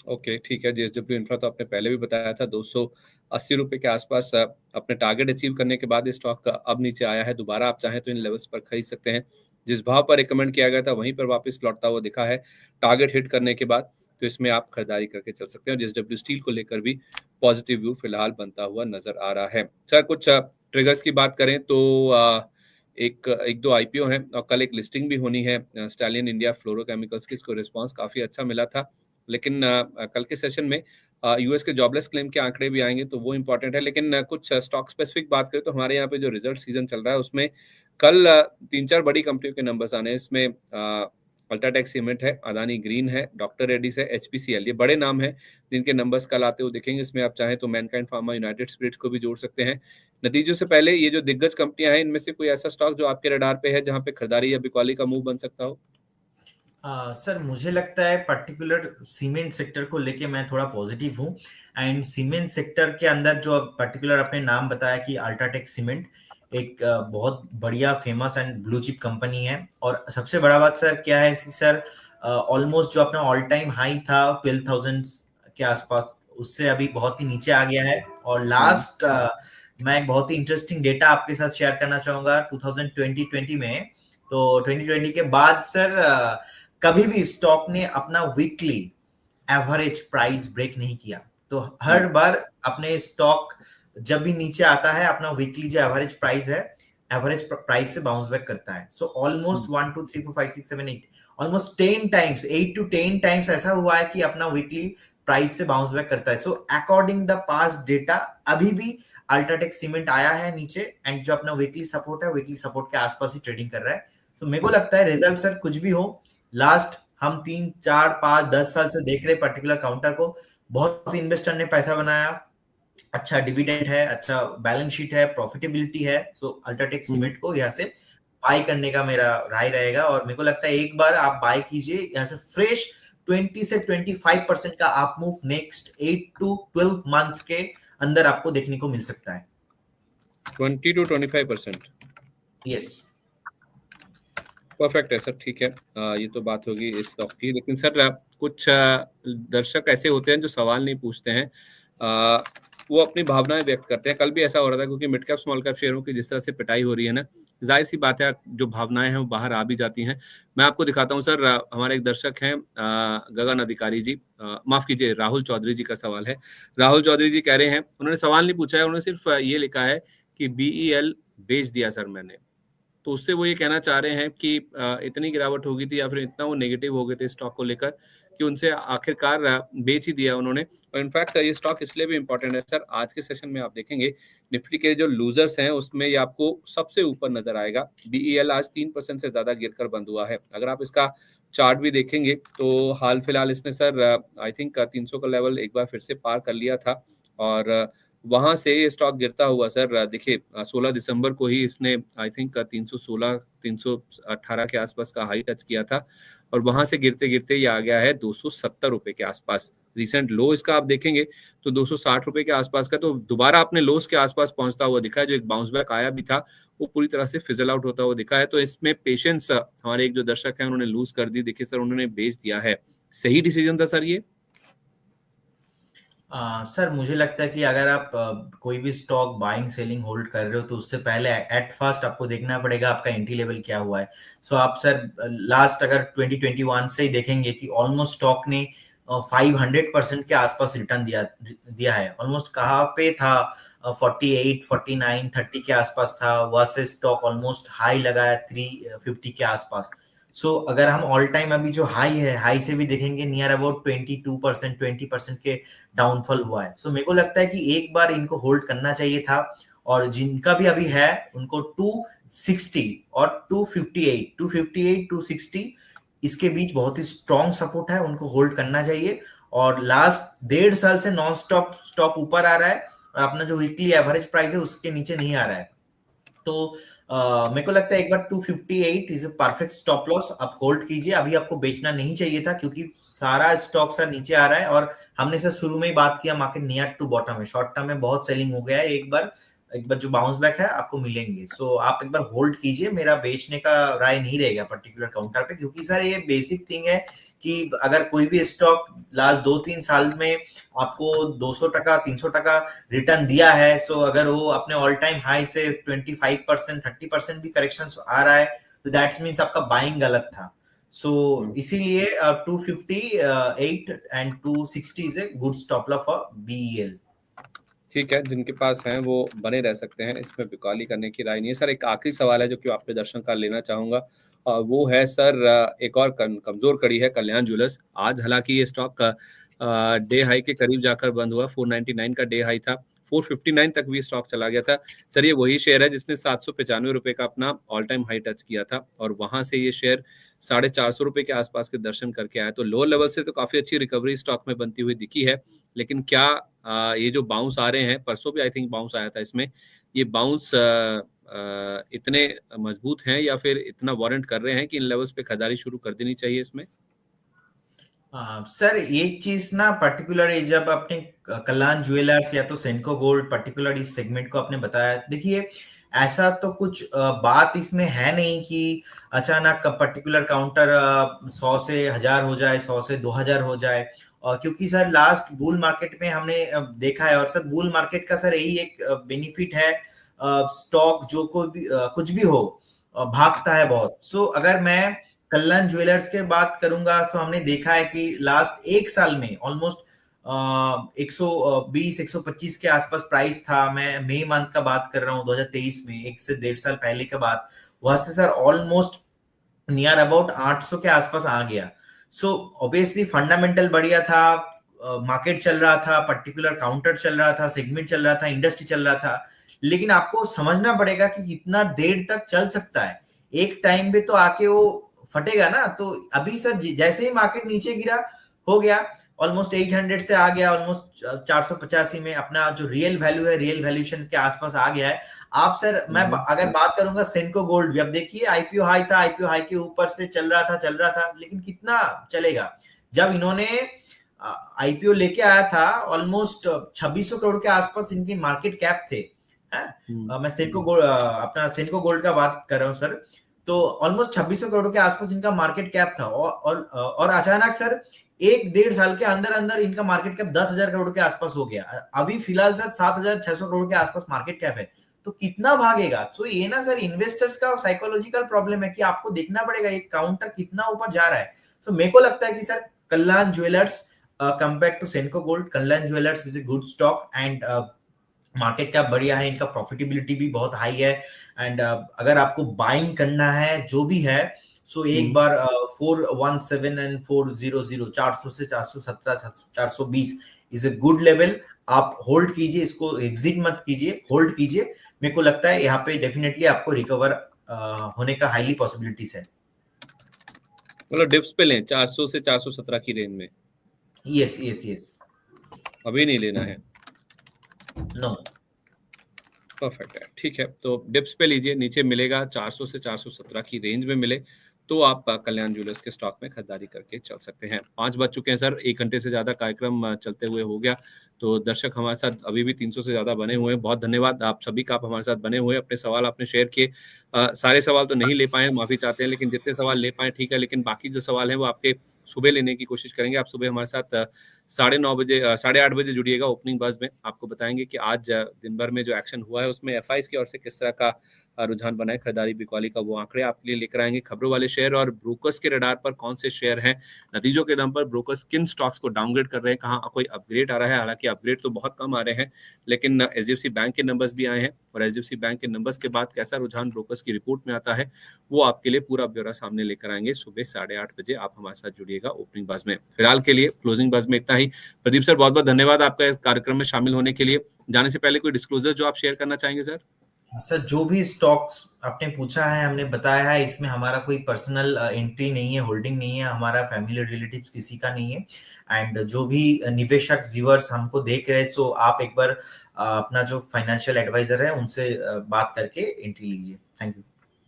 ओके, ठीक है। जेएसडब्ल्यू इंफ्रा तो आपने पहले भी बताया था 280 रुपए के आसपास अपने टारगेट अचीव करने के बाद स्टॉक अब नीचे आया है। दोबारा आप चाहें तो इन लेवल्स पर खरीद सकते हैं। जिस भाव पर रिकमेंड किया गया था वहीं पर वापस लौटता हुआ दिखा है टारगेट हिट करने के बाद, तो इसमें आप खरीदारी करके चल सकते हैं। जेएसडब्ल्यू स्टील को लेकर भी पॉजिटिव व्यू फिलहाल बनता हुआ नजर आ रहा है। सर कुछ ट्रिगर्स की बात करें तो एक दो आईपीओ हैं और कल एक लिस्टिंग भी होनी है स्टालियन इंडिया फ्लोरोकेमिकल्स की। इसको रिस्पांस काफी अच्छा मिला था, लेकिन कल के सेशन में यूएस के जॉबलेस क्लेम के आंकड़े भी आएंगे तो वो इम्पोर्टेंट है। लेकिन कुछ स्टॉक स्पेसिफिक बात करें तो हमारे यहाँ पे जो रिजल्ट सीजन चल रहा है उसमें कल 3-4 बड़ी कंपनियों के नंबर्स आने हैं। इसमें अल्ट्राटेक सीमेंट है, अदानी ग्रीन है, डॉक्टर रेड्डीज है, एचपीसीएल, ये बड़े नाम हैं जिनके नंबर्स कल आते हुए दिखेंगे। इसमें आप चाहें तो मैनकाइंड फार्मा, यूनाइटेड स्पिरिट्स को भी जोड़ सकते हैं। नतीजों से पहले ये जो दिग्गज कंपनियां हैं, इनमें से कोई ऐसा स्टॉक जो आपके रडार पे है जहां पे खरीदारी या बिकवाली का मूव बन सकता हो? सर मुझे लगता है पर्टिकुलर सीमेंट सेक्टर को लेके मैं थोड़ा पॉजिटिव हूँ। एंड सीमेंट सेक्टर के अंदर जो पर्टिकुलर आपने नाम बताया कि अल्ट्राटेक सीमेंट एक बहुत बढ़िया famous and blue chip company है। और सबसे बड़ा बात सर क्या है कि सर ऑलमोस्ट जो अपना ऑल टाइम हाई था 12,000 के आसपास, उससे अभी बहुत ही नीचे आ गया है। और लास्ट मैं एक बहुत ही इंटरेस्टिंग डेटा आपके साथ शेयर करना चाहूंगा 2020 में। तो 2020 के बाद सर कभी भी स्टॉक ने अपना वीकली एवरेज प्राइस ब्रेक नहीं किया। तो हर बार अपने स्टॉक जब भी नीचे आता है, अपना वीकली जो एवरेज प्राइस है, एवरेज प्राइस से बाउंस बैक करता है। So almost 1 2 3 4 5 6 7 8 almost 10 times, 8 to 10 times ऐसा हुआ है कि अपना वीकली प्राइस से बाउंस बैक करता है। So according the past data अभी भी अल्ट्राटेक सीमेंट आया है नीचे, एंड जो अपना वीकली सपोर्ट है, वीकली सपोर्ट के आसपास ही ट्रेडिंग कर रहा है। तो मेरे को लगता है रिजल्ट सर कुछ भी हो, लास्ट हम 3 4 5 10 साल से देख रहे पर्टिकुलर काउंटर को, बहुत इन्वेस्टर ने पैसा बनाया, अच्छा डिविडेंड है, अच्छा बैलेंस शीट है, प्रॉफिटेबिलिटी है। सो अल्ट्राटेक सीमेंट को यहाँ से बाय करने का मेरा राय रहेगा। और मेरे को लगता है एक बार आप बाय कीजिए यहाँ से, फ्रेश 20 से 25% का आप मूव नेक्स्ट 8 to 12 मंथ्स के अंदर आपको देखने को मिल सकता है। 20 to 25%। यस। परफेक्ट है सर, ठीक है। ये तो बात होगी इस स्टॉक की, लेकिन सर कुछ दर्शक ऐसे होते हैं जो सवाल नहीं पूछते हैं, वो अपनी भावनाएं व्यक्त करते हैं। कल भी ऐसा हो रहा था, क्योंकि मिड कैप स्मॉल कैप शेयरों की जिस तरह से पिटाई हो रही है ना, जाहिर सी बात है जो भावनाएं हैं वो बाहर आ भी जाती हैं। मैं आपको दिखाता हूँ सर, हमारे एक दर्शक हैं गगन अधिकारी जी, माफ कीजिए राहुल चौधरी जी का सवाल है। राहुल चौधरी जी कह रहे हैं, उन्होंने सवाल नहीं पूछा है, उन्होंने सिर्फ ये लिखा है कि बीईएल बेच दिया सर मैंने। तो उससे वो ये कहना चाह रहे हैं कि इतनी गिरावट हो गई थी या फिर इतना वो नेगेटिव हो गए थे स्टॉक को लेकर कि उनसे आखिरकार बेच ही दिया उन्होंने। और इनफैक्ट ये स्टॉक इसलिए भी इंपॉर्टेंट है सर, आज के सेशन में आप देखेंगे निफ्टी के जो लूजर्स हैं उसमें ये आपको सबसे ऊपर नजर आएगा। बीईएल आज 3% से ज्यादा गिरकर बंद हुआ है। अगर आप इसका चार्ट भी देखेंगे तो हाल फिलहाल इसने सर आई थिंक 300 का लेवल एक बार फिर से पार कर लिया था, और वहां से ये स्टॉक गिरता हुआ सर देखिए 16 दिसंबर को ही इसने आई थिंक 316 318 के आसपास का हाई टच किया था, और वहां से गिरते गिरते ये आ गया है 270 रुपए के आसपास। रिसेंट लो इसका आप देखेंगे तो 260 रुपए के आसपास का, तो दोबारा अपने लोस के आसपास पहुंचता हुआ दिखा है। जो एक बाउंस बैक आया भी था वो पूरी तरह से फिजल आउट होता हुआ दिखा है। तो इसमें पेशेंस हमारे एक जो दर्शक है उन्होंने लूज कर दी। देखिए सर उन्होंने बेच दिया है, सही डिसीजन था सर ये? सर मुझे लगता है कि अगर आप कोई भी स्टॉक बाइंग सेलिंग होल्ड कर रहे हो तो उससे पहले एट फर्स्ट आपको देखना पड़ेगा आपका एंट्री लेवल क्या हुआ है। सो आप सर लास्ट अगर 2021 से ही देखेंगे कि ऑलमोस्ट स्टॉक ने 500% के आसपास रिटर्न दिया है। ऑलमोस्ट कहाँ पे था, 48 49 30 के आसपास था, वहां से स्टॉक ऑलमोस्ट हाई लगा है 350 के आसपास। सो अगर हम ऑल टाइम अभी जो हाई है, हाई से भी देखेंगे नियर अबाउट 22% 20% के डाउनफॉल हुआ है। सो मेरे को लगता है कि एक बार इनको होल्ड करना चाहिए था, और जिनका भी अभी है उनको 260 और 258 258 260 इसके बीच बहुत ही स्ट्रॉन्ग सपोर्ट है, उनको होल्ड करना चाहिए। और लास्ट 1.5 साल से नॉन स्टॉप स्टॉक ऊपर आ रहा है, और अपना जो वीकली एवरेज प्राइस है उसके नीचे नहीं आ रहा है। तो मेरे को लगता है एक बार 258 is a perfect stop loss, आप होल्ड कीजिए। अभी आपको बेचना नहीं चाहिए था, क्योंकि सारा स्टॉक सर नीचे आ रहा है, और हमने सर शुरू में ही बात किया मार्केट नियर टू बॉटम है। शॉर्ट टर्म में बहुत सेलिंग हो गया है, एक बार जो बाउंस बैक है आपको मिलेंगे। सो आप एक बार होल्ड कीजिए, मेरा बेचने का राय नहीं रहेगा पर्टिकुलर काउंटर पे, क्योंकि सर ये बेसिक थिंग है कि अगर कोई भी स्टॉक लास्ट 2-3 साल में आपको 200 टका 300 टका रिटर्न दिया है, सो अगर वो अपने ऑल टाइम हाई से 25% 30% भी करेक्शन आ रहा है तो दैट्स मीन्स आपका बाइंग गलत था। सो इसीलिए 258 and 260 is a good stop loss for BEL. ठीक है, जिनके पास हैं वो बने रह सकते हैं, इसमें बिकौली करने की राय नहीं है। सर एक आखिरी सवाल है जो कि आपके दर्शन का लेना चाहूंगा, वो है सर एक और कमजोर कड़ी है कल्याण ज्वेलर्स। आज हालांकि ये स्टॉक डे हाई के करीब जाकर बंद हुआ, 499 का डे हाई था, 459 तक भी स्टॉक चला गया था। सर ये वही शेयर है जिसने 795 रुपए का अपना ऑल टाइम हाई टच किया था, और वहां से ये शेयर 450 रुपए के आसपास के दर्शन करके आया। तो लो लेवल से तो काफी अच्छी रिकवरी स्टॉक में बनती हुई दिखी है, लेकिन क्या ये जो बाउंस आ रहे हैं, परसों भी आई थिंक बाउंस आया था इसमें, ये बाउंस इतने मजबूत हैं या फिर इतना वारंट कर रहे हैं कि इन लेवल्स पे खरीदारी शुरू कर देनी चाहिए इसमें? सर एक चीज ना पर्टिकुलर, जब अपने कल्याण ज्वेलर्स या तो सेंको गोल्ड पर्टिकुलर इस सेगमेंट को आपने बताया, देखिए ऐसा तो कुछ बात इसमें है नहीं कि अचानक पर्टिकुलर काउंटर 100 से 1000 हो जाए, 100 से 2000 हो जाए। और क्योंकि सर लास्ट बुल मार्केट में हमने देखा है, और सर बुल मार्केट का सर यही एक बेनिफिट है, स्टॉक जो कोई भी कुछ भी हो भागता है बहुत। सो अगर मैं कल्याण ज्वेलर्स के बात करूंगा, तो हमने देखा है कि लास्ट 1 साल में ऑलमोस्ट 120 125 के आसपास प्राइस था। मैं मई मंथ का बात कर रहा हूँ 2023 में, 1 से 1.5 साल पहले के बाद, वहां से सर ऑलमोस्ट नियर अबाउट 800 के आसपास आ गया। सो ऑब्वियसली फंडामेंटल बढ़िया था, मार्केट चल रहा था, पर्टिकुलर काउंटर चल रहा था, सेगमेंट चल रहा था, इंडस्ट्री चल रहा था। लेकिन आपको समझना पड़ेगा कि कितना देर तक चल सकता है, एक टाइम पे तो आके वो फटेगा ना। तो अभी सर जैसे ही मार्केट नीचे गिरा, हो गया ऑलमोस्ट 800 से आ गया, ऑलमोस्ट 485 में अपना जो रियल वैल्यू है, रियल वैल्यूएशन के आसपास आ गया है। आप सर मैं अगर बात करूंगा सेंको गोल्ड भी, अब देखिए आईपीओ हाई था, आईपीओ हाई के ऊपर से चल रहा था, लेकिन कितना चलेगा। जब इन्होंने आईपीओ लेके आया था ऑलमोस्ट 2600 करोड़ के आसपास इनके मार्केट कैप थे, है। मैं अपना सेनको गोल्ड का बात कर रहा हूँ सर। तो ऑलमोस्ट 2600 करोड़ के आसपास इनका मार्केट कैप था, और अचानक सर 1-1.5 साल के अंदर अंदर इनका मार्केट कैप 10,000 करोड़ के आसपास हो गया। अभी फिलहाल सर 7,600 करोड़ के आसपास मार्केट कैप है। तो कितना भागेगा? तो ये ना सर इन्वेस्टर्स का साइकोलॉजिकल प्रॉब्लम है कि आपको देखना पड़ेगा ये काउंटर कितना ऊपर जा रहा है। तो मेरे को लगता है कि sir Kalyan Jewellers compare to Senco Gold, Kalyan Jewellers is a good stock, and market cap बढ़िया है, इनका प्रॉफिटेबिलिटी भी बहुत हाई है। एंड अगर आपको बाइंग करना है जो भी है, सो एक बार 417 एंड 400, 400 से 417, 420 इज ए गुड लेवल। आप होल्ड कीजिए, इसको एग्जिट मत कीजिए, होल्ड कीजिए। मेरे को लगता है यहाँ पे डेफिनेटली आपको रिकवर होने का हाईली पॉसिबिलिटीज है। मतलब डिप्स पे लें 400 से 417 की रेंज में? Yes yes yes. अभी नहीं लेना है? नो। परफेक्ट है, ठीक है। तो डिप्स पे लीजिए, नीचे मिलेगा 400 से 417 की रेंज में मिले तो आप कल्याण ज्वेलर्स के स्टॉक में खरीदारी करके चल सकते हैं। 5 बज चुके हैं सर, 1 घंटे से ज्यादा कार्यक्रम चलते हुए हो गया। तो दर्शक हमारे साथ अभी भी 300 से ज्यादा बने हुए हैं। बहुत धन्यवाद आप सभी का, आप हमारे साथ बने हुए हैं, अपने सवाल आपने शेयर किए। सारे सवाल तो नहीं ले पाए, माफी चाहते हैं, लेकिन जितने सवाल ले पाए ठीक है। लेकिन बाकी जो सवाल हैं वो आपके सुबह लेने की कोशिश करेंगे। आप सुबह हमारे साथ 9:30 बजे 8:30 बजे जुड़िएगा ओपनिंग बज में। आपको बताएंगे कि आज दिन भर में जो एक्शन हुआ है उसमें एफआईज की ओर से किस तरह का रुझान बना है, खरीदारी बिकवाली का वो आंकड़े आपके लिए लेकर आएंगे। खबरों वाले शेयर और ब्रोकर्स के रडार पर कौन से शेयर हैं, नतीजों के दम पर ब्रोकर्स किन स्टॉक्स को डाउनग्रेड कर रहे हैं, कहाँ कोई अपग्रेड आ रहा है। हालांकि अपग्रेड तो बहुत कम आ रहे हैं, लेकिन एचडीएफसी बैंक के नंबर्स भी आए हैं और एचडीएफसी बैंक के नंबर्स के बाद कैसा रुझान ब्रोकर्स की रिपोर्ट में आता है वो आपके लिए पूरा ब्यौरा सामने लेकर आएंगे। सुबह 8:30 बजे आप हमारे साथ जुड़िएगा ओपनिंग बज में। फिलहाल के लिए क्लोजिंग बज में इतना ही। प्रदीप सर बहुत बहुत धन्यवाद आपका इस कार्यक्रम में शामिल होने के लिए। जाने से पहले कोई डिस्क्लोजर जो आप शेयर करना चाहेंगे सर? सर जो भी स्टॉक्स आपने पूछा है, हमने बताया है, इसमें हमारा कोई पर्सनल एंट्री नहीं है, होल्डिंग नहीं है, हमारा फैमिली रिलेटिव्स किसी का नहीं है। एंड जो भी निवेशक व्यूअर्स हमको देख रहे हैं, सो आप एक बार अपना जो फाइनेंशियल एडवाइजर है उनसे बात करके एंट्री लीजिए। Thank you.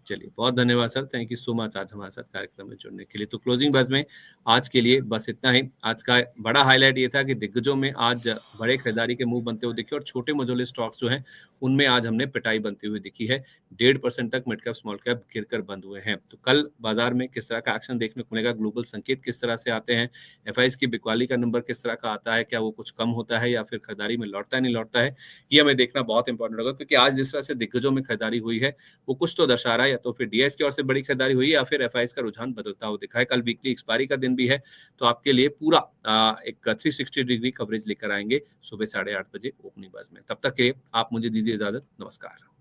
चलिए बहुत धन्यवाद sir, thank you so much आज हमारे साथ कार्यक्रम में जुड़ने के लिए। तो क्लोजिंग बज में आज के लिए बस इतना ही। आज का बड़ा हाईलाइट ये था कि दिग्गजों में आज बड़े खरीदारी के मूव बनते हुए दिखे और छोटे मझोले स्टॉक्स जो हैं उनमें आज हमने पिटाई बनती हुई दिखी है। 1.5% तक मिड कैप स्मॉल कैप गिरकर बंद हुए हैं। तो कल बाजार में किस तरह का एक्शन देखने को मिलेगा, ग्लोबल संकेत किस तरह से आते हैं, एफआईज की बिकवाली का नंबर किस तरह का आता है, क्या वो कुछ कम होता है या फिर खरीदारी में लौटता है नहीं लौटता है, ये हमें देखना बहुत इंपॉर्टेंट होगा। क्योंकि आज जिस तरह से दिग्गजों में खरीदारी हुई है वो कुछ तो दर्शा रहा है, या तो फिर डीएस की ओर से बड़ी खरीदारी हुई है या फिर एफआईज का रुझान बदलता हुआ दिखा है। कल वीकली एक्सपायरी का दिन भी है, तो आपके लिए पूरा एक 360 डिग्री कवरेज लेकर आएंगे सुबह 8:30 बजे ओपनिंग बज में। तब तक के लिए आप मुझे दीजिए इजाजत। नमस्कार।